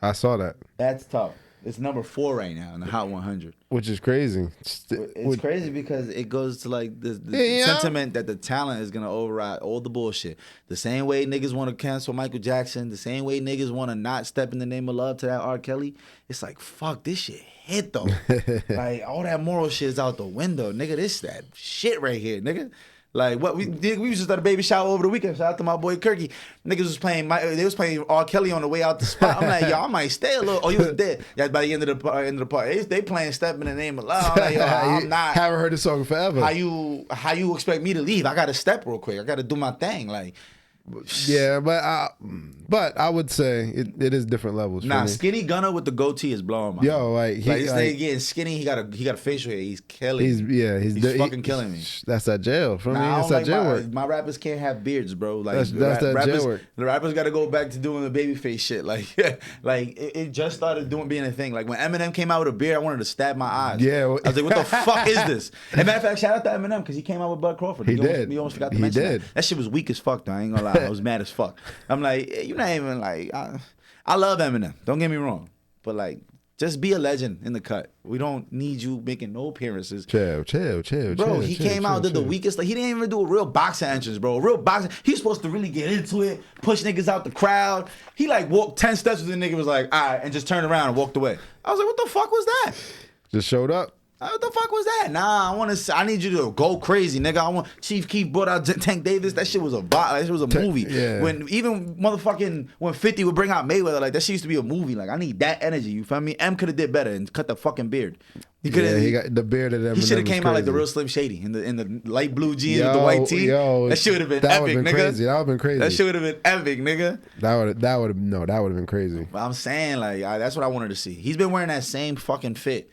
I saw that.
That's tough. It's number 4 right now in the Hot 100.
Which is crazy.
It's crazy because it goes to like the sentiment that the talent is going to override all the bullshit. The same way niggas want to cancel Michael Jackson, the same way niggas want to not step in the name of love to that R. Kelly. It's like, fuck, this shit hit though. Like, all that moral shit is out the window. Nigga, this that shit right here, nigga. Like, what we did, we was just at a baby shower over the weekend. Shout out to my boy Kirky. Niggas was playing, they was playing R. Kelly on the way out the spot. I'm like, yo, I might stay a little. Oh, you was dead. Yeah, by the end of the party, they playing Step in the Name of Love. I'm like, yo, I'm not.
Haven't heard this song forever.
How you expect me to leave? I got to step real quick. I got to do my thing. Like,
yeah, but I would say it is different levels.
Nah,
for me.
Skinny Gunna with the goatee is blowing my.
Yo, like
this nigga getting skinny. He got a facial hair. He's killing. He's fucking killing me.
That's that jail for me.
Nah,
That's that jail work.
My rappers can't have beards, bro. Like
that's that
rappers,
jail work.
The rappers got to go back to doing the baby face shit. Like, it just started being a thing. Like when Eminem came out with a beard, I wanted to stab my eyes.
Yeah,
I was like, what the fuck is this? And matter of fact, shout out to Eminem because he came out with Bud Crawford.
He did.
We almost forgot to mention that shit was weak as fuck. Though I ain't gonna lie, I was mad as fuck. I'm like, you're not even like, I love Eminem. Don't get me wrong. But like, just be a legend in the cut. We don't need you making no appearances.
Chill.
Bro, he came out, did the weakest. Like, he didn't even do a real boxing entrance, bro. A real boxing. He's supposed to really get into it, push niggas out the crowd. He like walked 10 steps with the nigga, was like, all right, and just turned around and walked away. I was like, what the fuck was that?
Just showed up.
What the fuck was that? Nah, I need you to go crazy, nigga. I want Chief Keef brought out Tank Davis. That shit was that shit was a movie.
Yeah.
When 50 would bring out Mayweather, like that shit used to be a movie. Like I need that energy. You feel me? M could have did better and cut the fucking beard. He
got the beard of them.
He should have came out like the real Slim Shady in the light blue jeans with the white tee. That shit would have been epic, nigga.
Crazy. That would have been crazy.
That shit would have been epic, nigga.
That would have been crazy.
But I'm saying like that's what I wanted to see. He's been wearing that same fucking fit.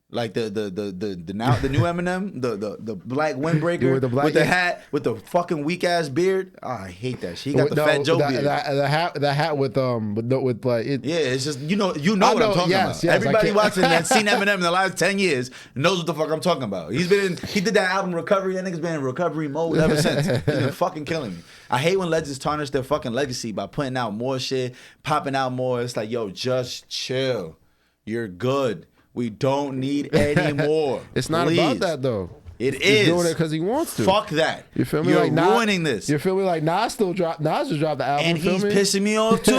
Like the new Eminem, the black windbreaker with the hat, with the fucking weak ass beard. Oh, I hate that shit. He got the Fat Joe beard.
The hat with like it.
Yeah, it's just you know what I'm talking about. Yes, everybody watching that seen Eminem in the last 10 years knows what the fuck I'm talking about. He did that album Recovery. That nigga's been in recovery mode ever since. He's been fucking killing me. I hate when legends tarnish their fucking legacy by putting out more shit, popping out more. It's like, yo, just chill. You're good. We don't need any more.
It's not about that though.
He's
doing it because he wants to.
Fuck that.
You feel me?
You're
like
ruining this.
You feel me? Like Nas just dropped the album.
And he's pissing me off too.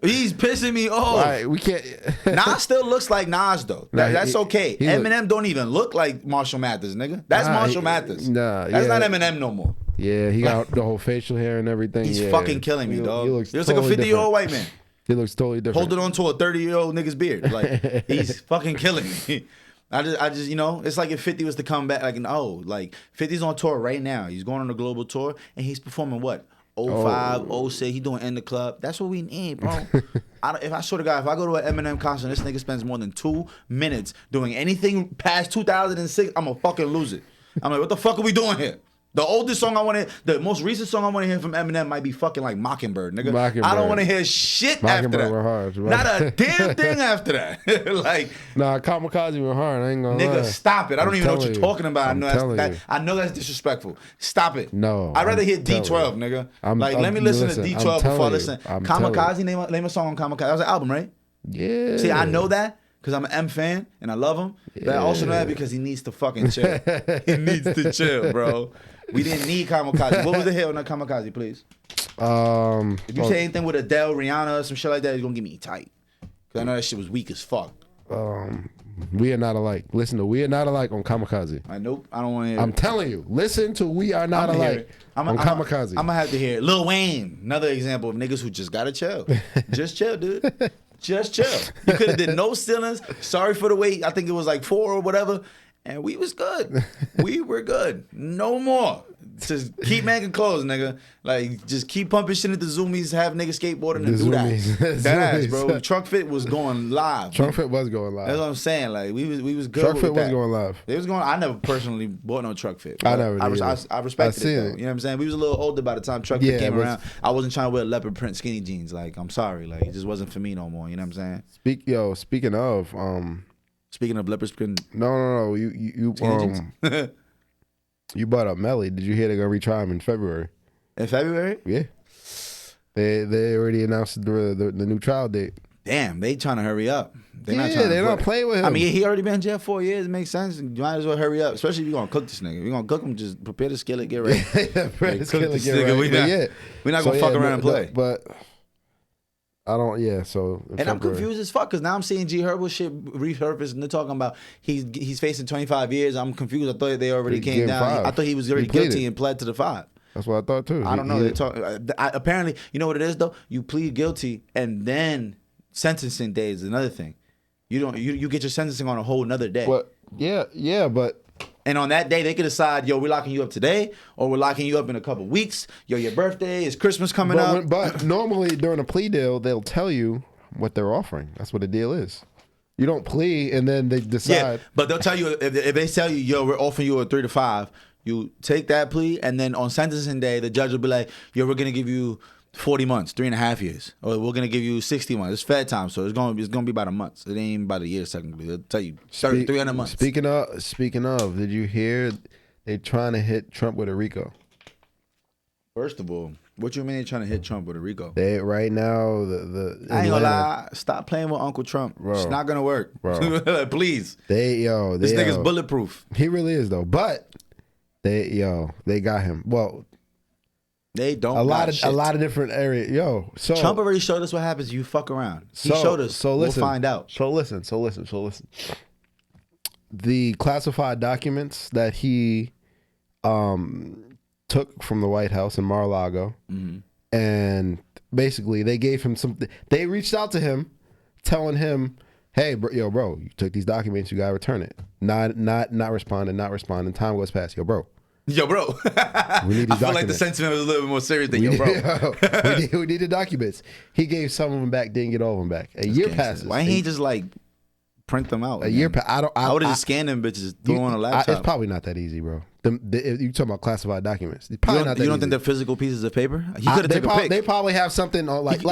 He's pissing me off.
Right, we can't.
Nas still looks like Nas though. That's okay. Eminem don't even look like Marshall Mathers, nigga. That's Marshall Mathers. That's not Eminem no more.
Yeah, he got the whole facial hair and everything.
He's fucking killing me, dog. He looks like a 50-year-old white man.
He looks totally different.
Holding on to a 30-year-old nigga's beard. Like, he's fucking killing me. I just, it's like if 50 was to come back, like 50's on tour right now. He's going on a global tour, and he's performing what? 05, 06, he doing In the Club. That's what we need, bro. If I swear to God, if I go to an Eminem concert, this nigga spends more than 2 minutes doing anything past 2006, I'm gonna fucking lose it. I'm like, what the fuck are we doing here? The oldest song I want to, the most recent song I want to hear from Eminem might be fucking like Mockingbird, nigga. I don't want to hear shit after that.
Were hard,
not a damn thing after that. Like,
nah, Kamikaze were hard. I ain't gonna
nigga,
lie.
stop it. I don't even know what you're talking about. I know that's disrespectful. Stop it.
No,
I'd rather hear D12, nigga. Let me listen to D12 before I listen. Kamikaze, name a song on Kamikaze. That was an album, right?
Yeah.
See, I know that because I'm an M fan and I love him. But I also know that because he needs to fucking chill. He needs to chill, bro. We didn't need Kamikaze. What was the hit on that Kamikaze, please? If you say anything with Adele, Rihanna, some shit like that, it's gonna get me tight. Cause I know that shit was weak as fuck.
We Are Not Alike. Listen to We Are Not Alike on Kamikaze.
Nope, I don't want to hear it.
I'm telling you, listen to We Are Not Alike on Kamikaze.
I'm gonna have to hear it. Lil Wayne, another example of niggas who just gotta chill. Just chill, dude. Just chill. You could have did no ceilings. Sorry for the wait. I think it was like 4 or whatever. And we was good. We were good. No more. Just keep making clothes, nigga. Like, just keep pumping shit at the Zoomies, have niggas skateboarding and do that. That ass, bro. Trunk Fit was going live.
Trunk Fit was going live.
That's what I'm saying. Like, we was good.
Trunk Fit was going live.
It was going. I never personally bought no Trunk Fit.
I never did.
I respected it, though. You know what I'm saying? We was a little older by the time Trunk Fit came around. I wasn't trying to wear leopard print skinny jeans. Like, I'm sorry. Like, it just wasn't for me no more. You know what I'm saying?
Speaking of
leopard print.
No. You you brought up Melly. Did you hear they're gonna retry him in February?
In February?
Yeah. They already announced the new trial date.
Damn, they trying to hurry up.
They're not playing with him.
I mean, he already been in jail 4 years. It makes sense. You might as well hurry up, especially if you're gonna cook this nigga. If you're gonna cook him, just prepare the skillet, get ready.
Prepare the skillet, get ready.
We're not gonna fuck around and play.
But I don't. Yeah. So
and I'm confused as fuck because now I'm seeing G Herbo shit resurface and they're talking about he's facing 25 years. I'm confused. I thought they already came down. 5. I thought he was already guilty and pled to the 5.
That's what I thought too.
I don't know. They talk. Apparently, you know what it is though. You plead guilty and then sentencing day is another thing. You don't. You get your sentencing on a whole nother day.
But yeah, but.
And on that day, they could decide, yo, we're locking you up today, or we're locking you up in a couple weeks. Yo, your birthday is Christmas coming up.
But normally during a plea deal, they'll tell you what they're offering. That's what a deal is. You don't plea and then they decide.
Yeah, but they'll tell you if they tell you, yo, we're offering you a 3 to 5. You take that plea, and then on sentencing day, the judge will be like, yo, we're gonna give you 40 months, 3.5 years, or we're gonna give you 60 months. It's Fed time, so it's gonna be about a month. It ain't even about a year technically. They'll tell you 300 months.
Speaking of, did you hear they trying to hit Trump with a Rico?
First of all, what you mean they trying to hit Trump with a Rico?
They right now
I ain't gonna lie. Stop playing with Uncle Trump. Bro, it's not gonna work, bro. Please.
This
nigga's bulletproof.
He really is though, but they got him. Well.
They don't.
A lot of different areas. So
Trump already showed us what happens. You fuck around. He showed us.
So listen,
we'll find out.
So listen. The classified documents that he took from the White House in Mar-a-Lago, and basically they gave him something. They reached out to him, telling him, "Hey, bro, you took these documents. You gotta return it." Not responding. Time goes past. Yo, bro.
We need I feel like the sentiment was a little bit more serious than yo, bro.
We need the documents. He gave some of them back, didn't get all of them back. A year passes.
Why ain't he just like print them out?
A year passes.
I would just scan them bitches, throw on a laptop.
It's probably not that easy, bro. You talking about classified documents? It's probably not that
you don't
easy.
think they're physical pieces of paper? He could have took a pic.
They probably have something on like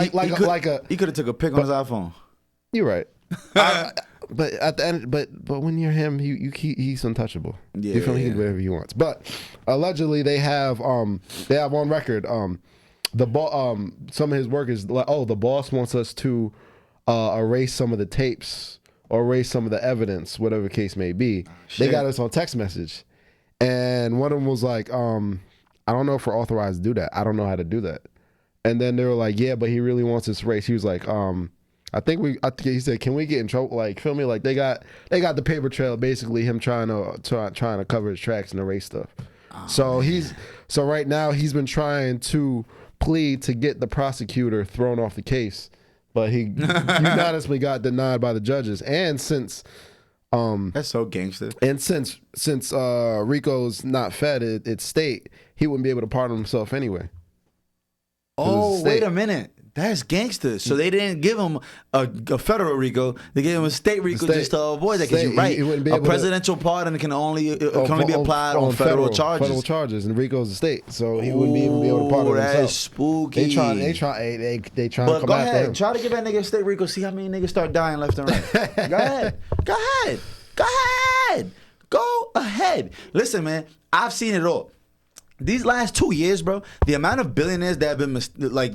a.
He could have took a pic on his iPhone.
You're right. But at the end, but when you're him, he's untouchable. Yeah, you feel me? He can do whatever he wants. But allegedly, they have on record some of his work is like, the boss wants us to erase some of the tapes or erase some of the evidence, whatever the case may be. They got us on text message, and one of them was like, I don't know if we're authorized to do that. I don't know how to do that. And then they were like, yeah, but he really wants this erased. He was like, I think he said, can we get in trouble? Like, feel me? Like they got the paper trail, basically him trying to cover his tracks and erase stuff. So right now he's been trying to plead to get the prosecutor thrown off the case, but he unanimously got denied by the judges. And since
that's so gangster.
And since Rico's not fed its state, he wouldn't be able to pardon himself anyway.
Oh, wait a minute. That's gangster. So they didn't give him a federal RICO. They gave him a state RICO just to avoid that. Because you're right. A presidential pardon can only be applied on federal charges.
Federal charges, and RICO's a state, so he wouldn't even be able to pardon himself.
That's spooky.
They try to come
go ahead.
after him.
Try to give that nigga a state RICO. See how many niggas start dying left and right. Go ahead. Go ahead. Go ahead. Go ahead. Listen, man. I've seen it all. These last 2 years, bro, the amount of billionaires that have been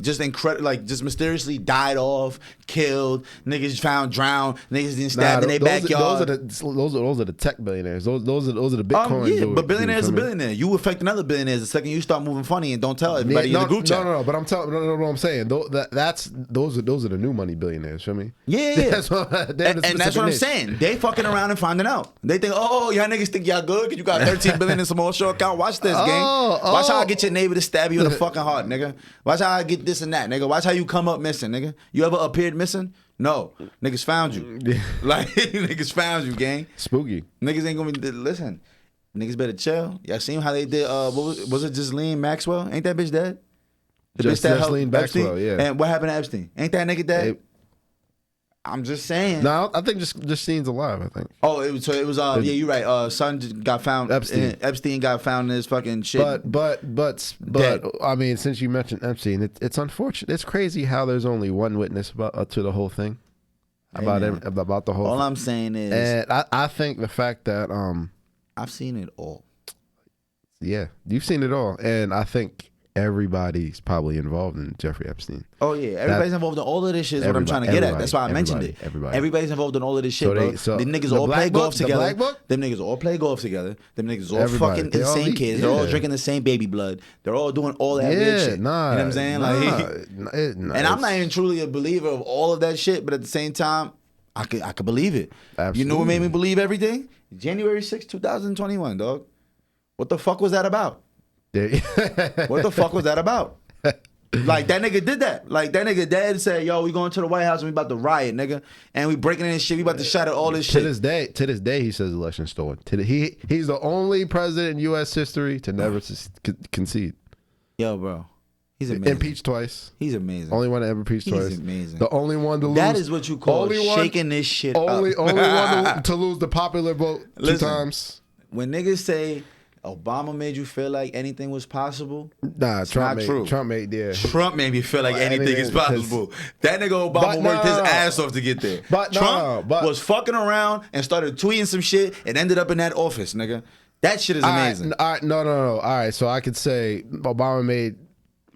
just mysteriously died off, killed, niggas found drowned, niggas getting stabbed in their backyard.
Those are the tech billionaires. Those are the Bitcoin.
Yeah, but billionaires are billionaire. You affect another billionaire the second you start moving funny and don't tell everybody in the group chat.
No. But I'm telling. No, what I'm saying. Those are the new money billionaires. Feel me?
Yeah. That's what I'm saying. They fucking around and finding out. They think, oh, y'all niggas think y'all good because you got 13 billion in some offshore account. Watch this, gang. Watch how I get your neighbor to stab you in the fucking heart, nigga. Watch how I get this and that, nigga. Watch how you come up missing, nigga. You ever appeared missing? No. Niggas found you. Like, niggas found you, gang.
Spooky.
Niggas ain't gonna be, listen. Niggas better chill. Y'all seen how they did, was it Ghislaine Maxwell? Ain't that bitch dead? The bitch that
Ghislaine Maxwell, yeah.
And what happened to Epstein? Ain't that nigga dead? I'm just saying.
No, I think just Stein's alive. I think.
Oh, it was yeah, you're right. Son got found. Epstein got found in his fucking shit.
But I mean, since you mentioned Epstein, it's unfortunate. It's crazy how there's only one witness to the whole thing. About the whole.
All
thing.
I'm saying is,
and I think the fact that
I've seen it all.
Yeah, you've seen it all, and I think everybody's probably involved in Jeffrey Epstein.
Oh yeah, everybody's involved in all of this shit. Is what I'm trying to get at. That's why I mentioned it. Everybody's involved in all of this shit, bro. The niggas all play golf together. Them niggas all play golf together. Them niggas all fucking insane kids. They're all drinking the same baby blood. They're all doing all that weird shit. You know what I'm saying? And I'm not even truly a believer of all of that shit, but at the same time, I could believe it.
Absolutely.
You know what made me believe everything? January 6, 2021, dog. What the fuck was that about? What the fuck was that about? Like, that nigga did that. Like, that nigga dead said, yo, we going to the White House and we about to riot, nigga. And we breaking in this shit. We about to shatter all this shit.
To this day, he says the election stolen. He's the only president in U.S. history to never concede.
Yo, bro. He's amazing.
Impeached twice.
He's amazing.
Only one to ever impeach twice.
He's amazing.
The only one to lose.
That is what you call shaking this shit up.
Only one to lose the popular vote two times.
When niggas say Obama made you feel like anything was possible,
nah, Trump made
me feel like anything is possible. That nigga Obama worked his ass off to get there. But Trump was fucking around and started tweeting some shit and ended up in that office, nigga. That shit is amazing.
All right, no. All right, so I could say Obama made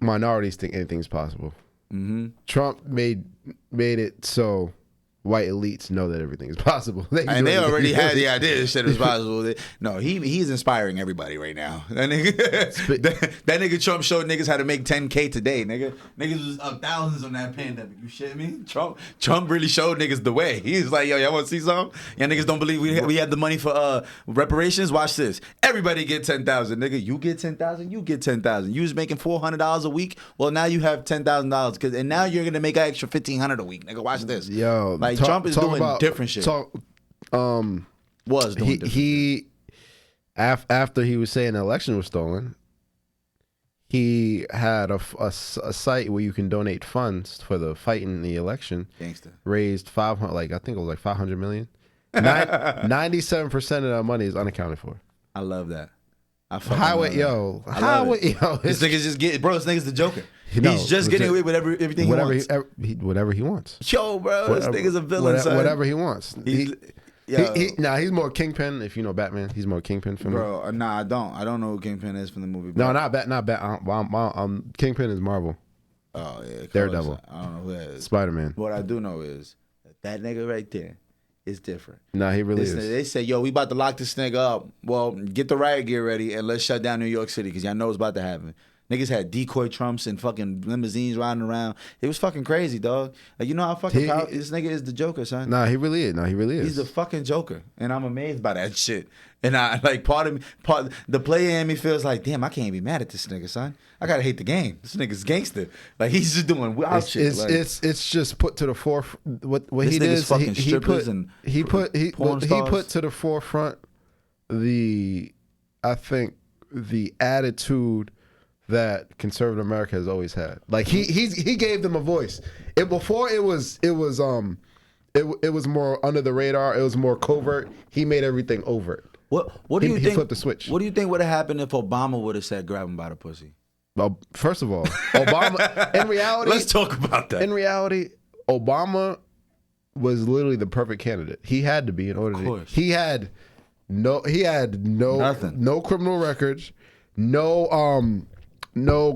minorities think anything's possible.
Mm-hmm.
Trump made it so white elites know that everything is possible.
They already had the idea that shit was possible. No, he's inspiring everybody right now. That nigga, that nigga Trump showed niggas how to make 10K today, nigga. Niggas was up thousands on that pandemic. You shit me? Trump really showed niggas the way. He's like, yo, y'all want to see something? Y'all niggas don't believe we had the money for reparations? Watch this. Everybody get 10,000, nigga. You get 10,000. You get 10,000. You was making $400 a week. Well, now you have $10,000 and now you're gonna make an extra $1,500 a week, nigga. Watch this.
Yo,
like. Trump is doing different shit. Was doing
he after he was saying the election was stolen, he had a site where you can donate funds for the fight in the election.
Gangster.
Raised 500, I think it was like 500 million. 97% of that money is unaccounted for.
I love that.
This nigga's
just getting, bro. This nigga's the Joker. He's just getting away with everything he wants.
Whatever he wants.
Yo, bro, this nigga's a villain, son.
Whatever he wants. He's more Kingpin. If you know Batman, he's more Kingpin for me.
Bro, nah, I don't. I don't know who Kingpin is from the movie.
Bro. No, not Batman. Kingpin is Marvel.
Oh yeah,
Daredevil.
I don't know who that is.
Spider-Man.
What I do know is that nigga right there is different.
Nah, he really is.
They say, yo, we about to lock this nigga up. Well, get the riot gear ready and let's shut down New York City because y'all know it's about to happen. Niggas had decoy Trumps and fucking limousines riding around. It was fucking crazy, dog. Like, you know how fucking this nigga is the Joker, son.
Nah, he really is.
He's the fucking Joker, and I'm amazed by that shit. And I like the player in me feels like, damn, I can't be mad at this nigga, son. I gotta hate the game. This nigga's gangster. Like, he's just doing wild shit.
It's just put to the forefront. What he did is he put to the forefront the attitude that conservative America has always had. Like he gave them a voice. Before it was more under the radar. It was more covert. He made everything overt.
What do you think?
He flipped the switch.
What do you think would have happened if Obama would have said, "Grab him by the pussy"?
Well, first of all, Obama. In reality,
let's talk about that.
In reality, Obama was literally the perfect candidate. He had to be in order to. He had no
nothing.
No criminal records, no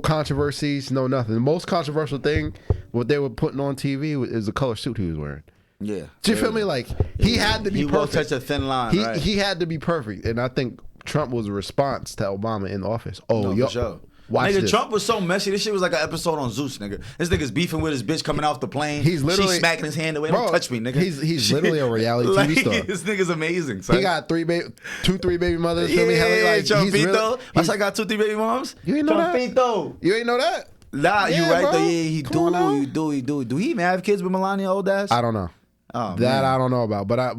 controversies, no nothing. The most controversial thing, what they were putting on TV, is the color suit he was wearing.
Yeah.
Do you feel me? Like he had to be perfect. He
walked such a thin line.
He had to be perfect, and I think Trump was a response to Obama in the office. Oh,
for sure.
Watch
nigga,
this.
Trump was so messy. This shit was like an episode on Zeus, nigga. This nigga's beefing with his bitch coming off the plane.
He's literally
smacking his hand away. Don't touch me, nigga.
He's literally a reality TV star.
This nigga's amazing. Son.
He got three baby mothers.
Yeah,
like,
Trumpito. My son got 2-3 baby moms.
You ain't know
Trumpito.
that? You ain't know that?
Nah, you right
bro.
though. Yeah, he do. Do he even have kids with Melania old ass?
I don't know.
Oh,
that
man.
I don't know about, but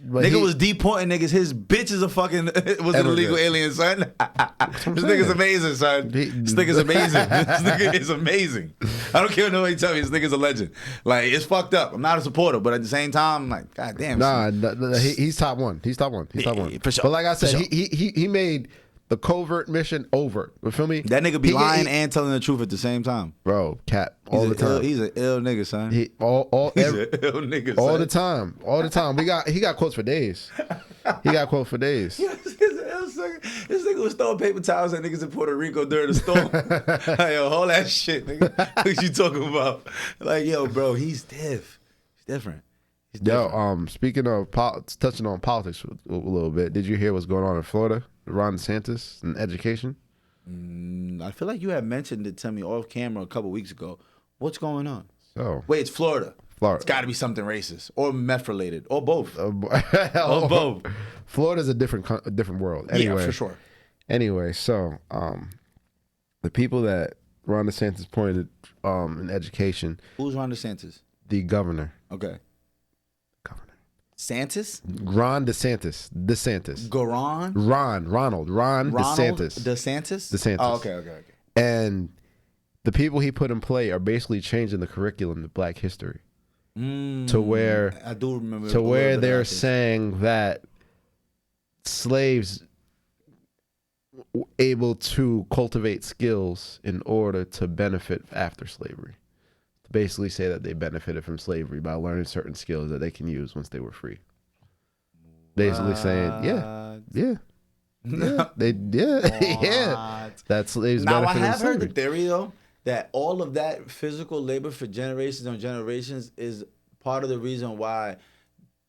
nigga was deporting niggas. His bitch is a fucking was an illegal alien, son. This nigga's amazing, son. This nigga's amazing. This nigga is amazing. I don't care what nobody tell me. This nigga's a legend. Like it's fucked up. I'm not a supporter, but at the same time, I'm like, God damn.
Nah, he's top one. He's top one.
For sure.
But like I said, he made the covert mission overt. You feel me?
That nigga be lying and telling the truth at the same time.
Bro, cap all the time.
He's an ill nigga, son.
He's an ill
nigga,
all
son.
the time. All the time. He got quotes for days. He got quotes for days.
This nigga was throwing paper towels at niggas in Puerto Rico during the storm. Like, yo, all that shit, nigga. What you talking about? Like, yo, bro, he's different.
Yo, speaking of touching on politics a little bit, did you hear what's going on in Florida? Ron DeSantis and education?
I feel like you had mentioned it to me off camera a couple weeks ago. What's going on?
So
wait, it's Florida. It's got to be something racist or meth related or both. Or both.
Florida's a different world. Anyway,
yeah, for sure.
Anyway, so the people that Ron DeSantis appointed in education.
Who's Ron DeSantis?
The governor.
Okay. Santis?
Ron DeSantis. Ronald DeSantis. DeSantis.
Oh, okay.
And the people he put in play are basically changing the curriculum to Black history. To where
I do remember
to where they're saying that slaves were able to cultivate skills in order to benefit after slavery. Basically say that they benefited from slavery by learning certain skills that they can use once they were free. Basically saying, yeah. That slaves
now,
benefited
I have
from
heard
slavery.
the theory, though, that all of that physical labor for generations on generations is part of the reason why,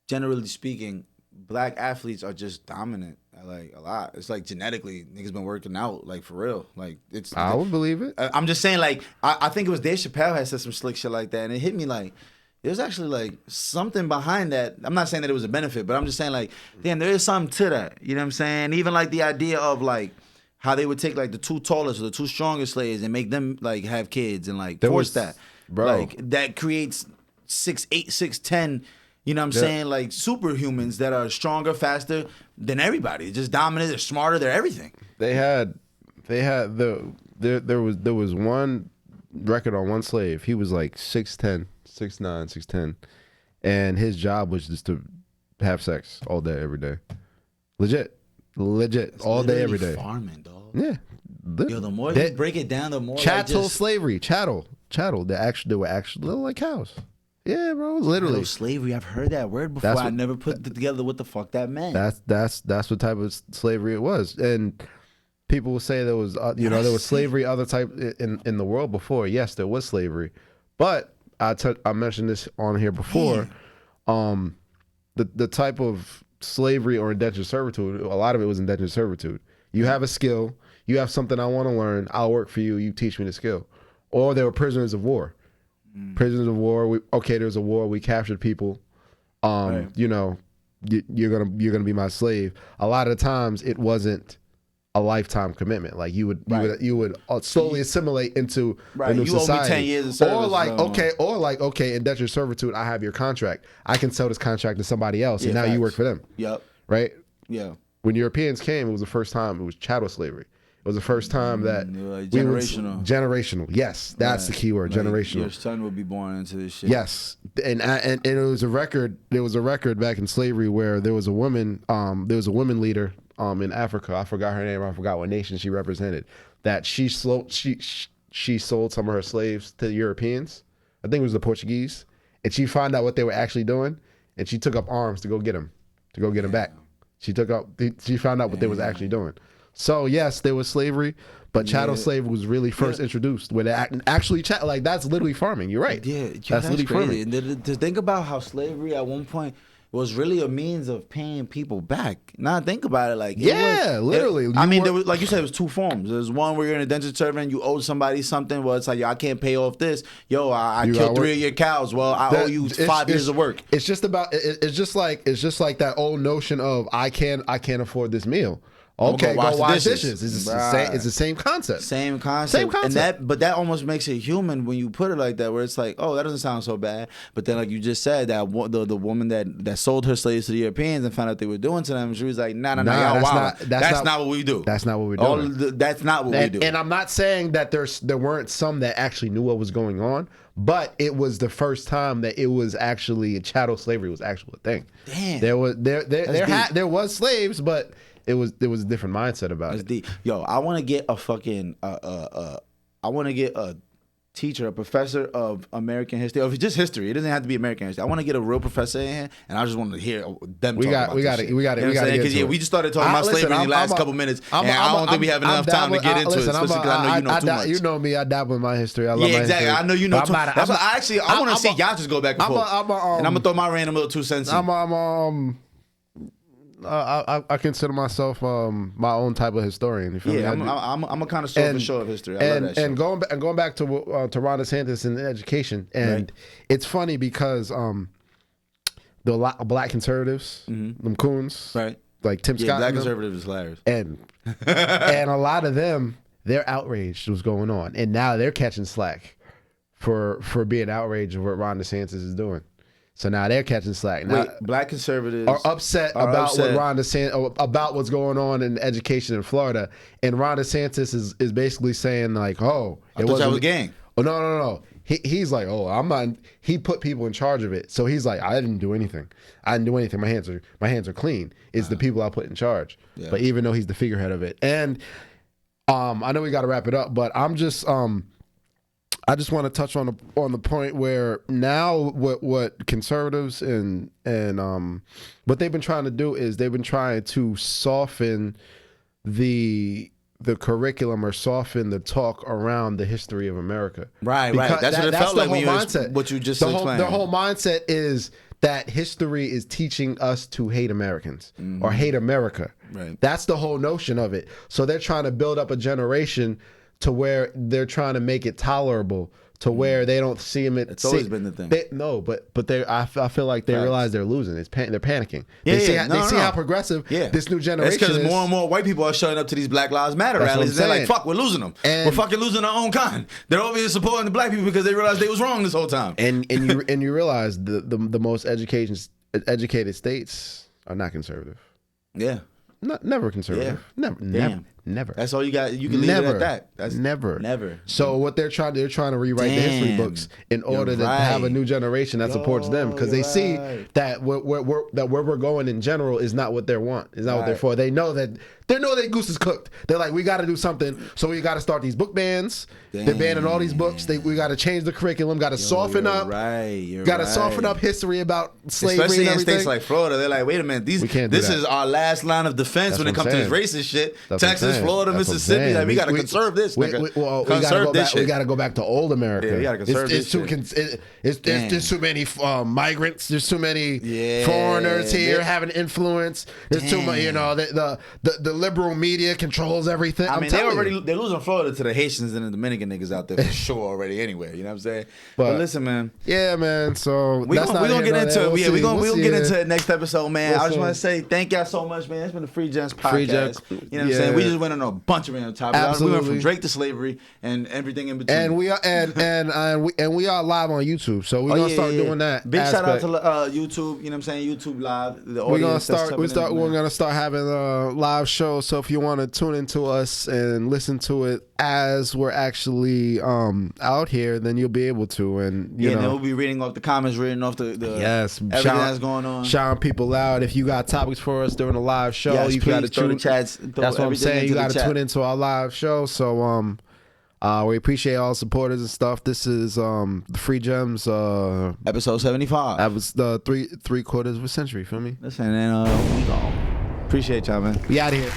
generally speaking, Black athletes are just dominant. Like a lot. It's like genetically, niggas been working out, like for real. Like it's.
I would believe it.
I'm just saying, like I think it was Dave Chappelle had said some slick shit like that, and it hit me like there's actually like something behind that. I'm not saying that it was a benefit, but I'm just saying like, damn, there is something to that. You know what I'm saying? Even like the idea of like how they would take like the two tallest or the two strongest slaves and make them like have kids and like force that,
bro.
Like that creates 6'8", 6'10". You know what I'm saying? Like superhumans that are stronger, faster than everybody. Just dominant, they're smarter, they're everything.
There was one record on one slave. He was like 6'10", 6'9", 6'10", and his job was just to have sex all day, every day. Legit,
That's
all day, every day.
Farming, dog.
Yeah.
Yo, the more you break it down, the more
chattel slavery, chattel. They were actually like cows. Yeah, bro, literally.
Slavery, I've heard that word before. I never put together what the fuck that meant.
That's what type of slavery it was. And people will say there was there was slavery other type in the world before. Yes, there was slavery. But I mentioned this on here before. The type of slavery or indentured servitude, a lot of it was indentured servitude. You have a skill, you have something I want to learn, I'll work for you, you teach me the skill. Or they were prisoners of war. Prisoners of war. There's a war. We captured people. Right. You're gonna be my slave. A lot of the times it wasn't a lifetime commitment. Like you would slowly assimilate into a new society.
You owe me 10 years of service.
Or indentured servitude. I have your contract. I can sell this contract to somebody else, and now you work for them.
Yep.
Right.
Yeah.
When Europeans came, it was the first time it was chattel slavery. was the first time that
generational.
Generational. Yes, that's the key word. Like generational.
Your son will be born into this shit.
Yes, and it was a record. There was a record back in slavery where there was a woman. There was a woman leader in Africa. I forgot her name. I forgot what nation she represented. That she sold some of her slaves to the Europeans. I think it was the Portuguese, and she found out what they were actually doing, and she took up arms to go get them back. She found out what they was actually doing. So yes, there was slavery, but chattel slavery was really first introduced when actually like that's literally farming. You're right.
Yeah,
that's literally
crazy.
farming.
To think about how slavery at one point was really a means of paying people back. Now think about it, like
literally.
There was, like you said, it was two forms. There's one where you're an indentured servant, you owe somebody something. Well, it's like, yo, I can't pay off this. Yo, I killed 3 of your cows. Well, I owe you 5 years of work.
It's just about. It's just like that old notion of I can't afford this meal. Okay, go wash dishes. It's the same concept.
Same concept. And that almost makes it human when you put it like that, where it's like, oh, that doesn't sound so bad. But then, like you just said, that the woman that sold her slaves to the Europeans and found out they were doing to them, she was like, nah, y'all wild. That's not what we do.
That's not what we do.
That's not what we do.
And I'm not saying that there weren't some that actually knew what was going on, but it was the first time that it was actually chattel slavery was actually a thing.
Damn.
There was slaves, but there was a different mindset about it.
Deep. Yo, I want to get a fucking I want to get a teacher, a professor of American history, or just history. It doesn't have to be American history. I want to get a real professor in here, and I just want to hear them talk about this shit.
We got it.
Because we just started talking about slavery in the last couple minutes, and I don't think we have enough time to get into it, especially because I know you know too much.
You know me. I dabble in my history. I love my history.
I know you know too much. That's why I want to see y'all just go back and forth. And I'm going to throw my random little 2 cents in.
I consider myself my own type of historian. You feel me?
I'm a connoisseur for sure of history. I love that shit.
And going back to Ron DeSantis and education, and it's funny because the black conservatives, them coons, like Tim Scott,
black conservatives is hilarious,
and a lot of them, they're outraged what's going on, and now they're catching slack for being outraged of what Ron DeSantis is doing. So now they're catching slack. Now,
black conservatives
are upset about what Ron DeSantis, about what's going on in education in Florida, and Ron DeSantis is basically saying like, "Oh,
I thought that was gang."
Oh no. He's like, "Oh, I'm not." He put people in charge of it, so he's like, "I didn't do anything. My hands are clean. It's the people I put in charge." Yeah. But even though he's the figurehead of it, and I know we got to wrap it up, but I just want to touch on the point where now what conservatives and what they've been trying to do is they've been trying to soften the curriculum or soften the talk around the history of America.
Right. That's what it felt like when what you just explained.
The whole mindset is that history is teaching us to hate Americans or hate America.
Right.
That's the whole notion of it. So they're trying to build up a generation to where they're trying to make it tolerable, to where they don't see him.
It's always been the thing.
But I feel like they realize they're losing. They're panicking.
They
see how progressive this new generation is.
It's because more and more white people are showing up to these Black Lives Matter rallies. They're like, fuck, we're losing them. We're fucking losing our own kind. They're over here supporting the black people because they realized they was wrong this whole time.
And you realize the most educated states are not conservative.
Yeah.
Never conservative.
Yeah.
Never.
That's all you got. You can leave it at that. That's
never. So what they're trying to rewrite the history books in order to have a new generation that supports them, because they see that where we're going in general is not what they want. Is not what they're for. They know that goose is cooked. They're like, we got to do something. So we got to start these book bans. They're banning all these books. We got to change the curriculum. Got to soften up. Got to soften up history about slavery,
especially
and everything.
In states like Florida. They're like, wait a minute, this is our last line of defense when it comes to this racist shit. Texas, Florida, Mississippi, like we gotta conserve this.
We gotta go back to old America.
Yeah, we gotta conserve this shit.
There's too many migrants. There's too many foreigners here having influence. There's too much. You know, the liberal media controls everything.
I mean, they're losing Florida to the Haitians and the Dominican niggas out there for sure already. Anyway, you know what I'm saying? But listen, man.
Yeah, man. So
we're gonna get into it. We're gonna get into it next episode, man. I just want to say thank y'all so much, man. It's been the Free Gents podcast. You know what I'm saying? We just went went on a bunch of random topics.
Absolutely.
We went from Drake to slavery and everything in between.
And we are we are live on YouTube, so we're gonna start doing that.
Big shout out to YouTube. You know what I'm saying? YouTube Live. The
we're gonna
audience
we're gonna start having live shows. So if you want to tune into us and listen to it as we're actually out here, then you'll be able to. And you know,
then we'll be reading off the comments, reading off the everything that's going on,
shouting people out. If you got topics for us during the live show, you got to tune.
Chats,
that's what I'm saying. You got to tune into our live show. So we appreciate all the supporters and stuff. This is the Free Gems
episode 75.
That was the three quarters of a century. Feel me?
Listen, and we go. Appreciate y'all, man.
We out of here.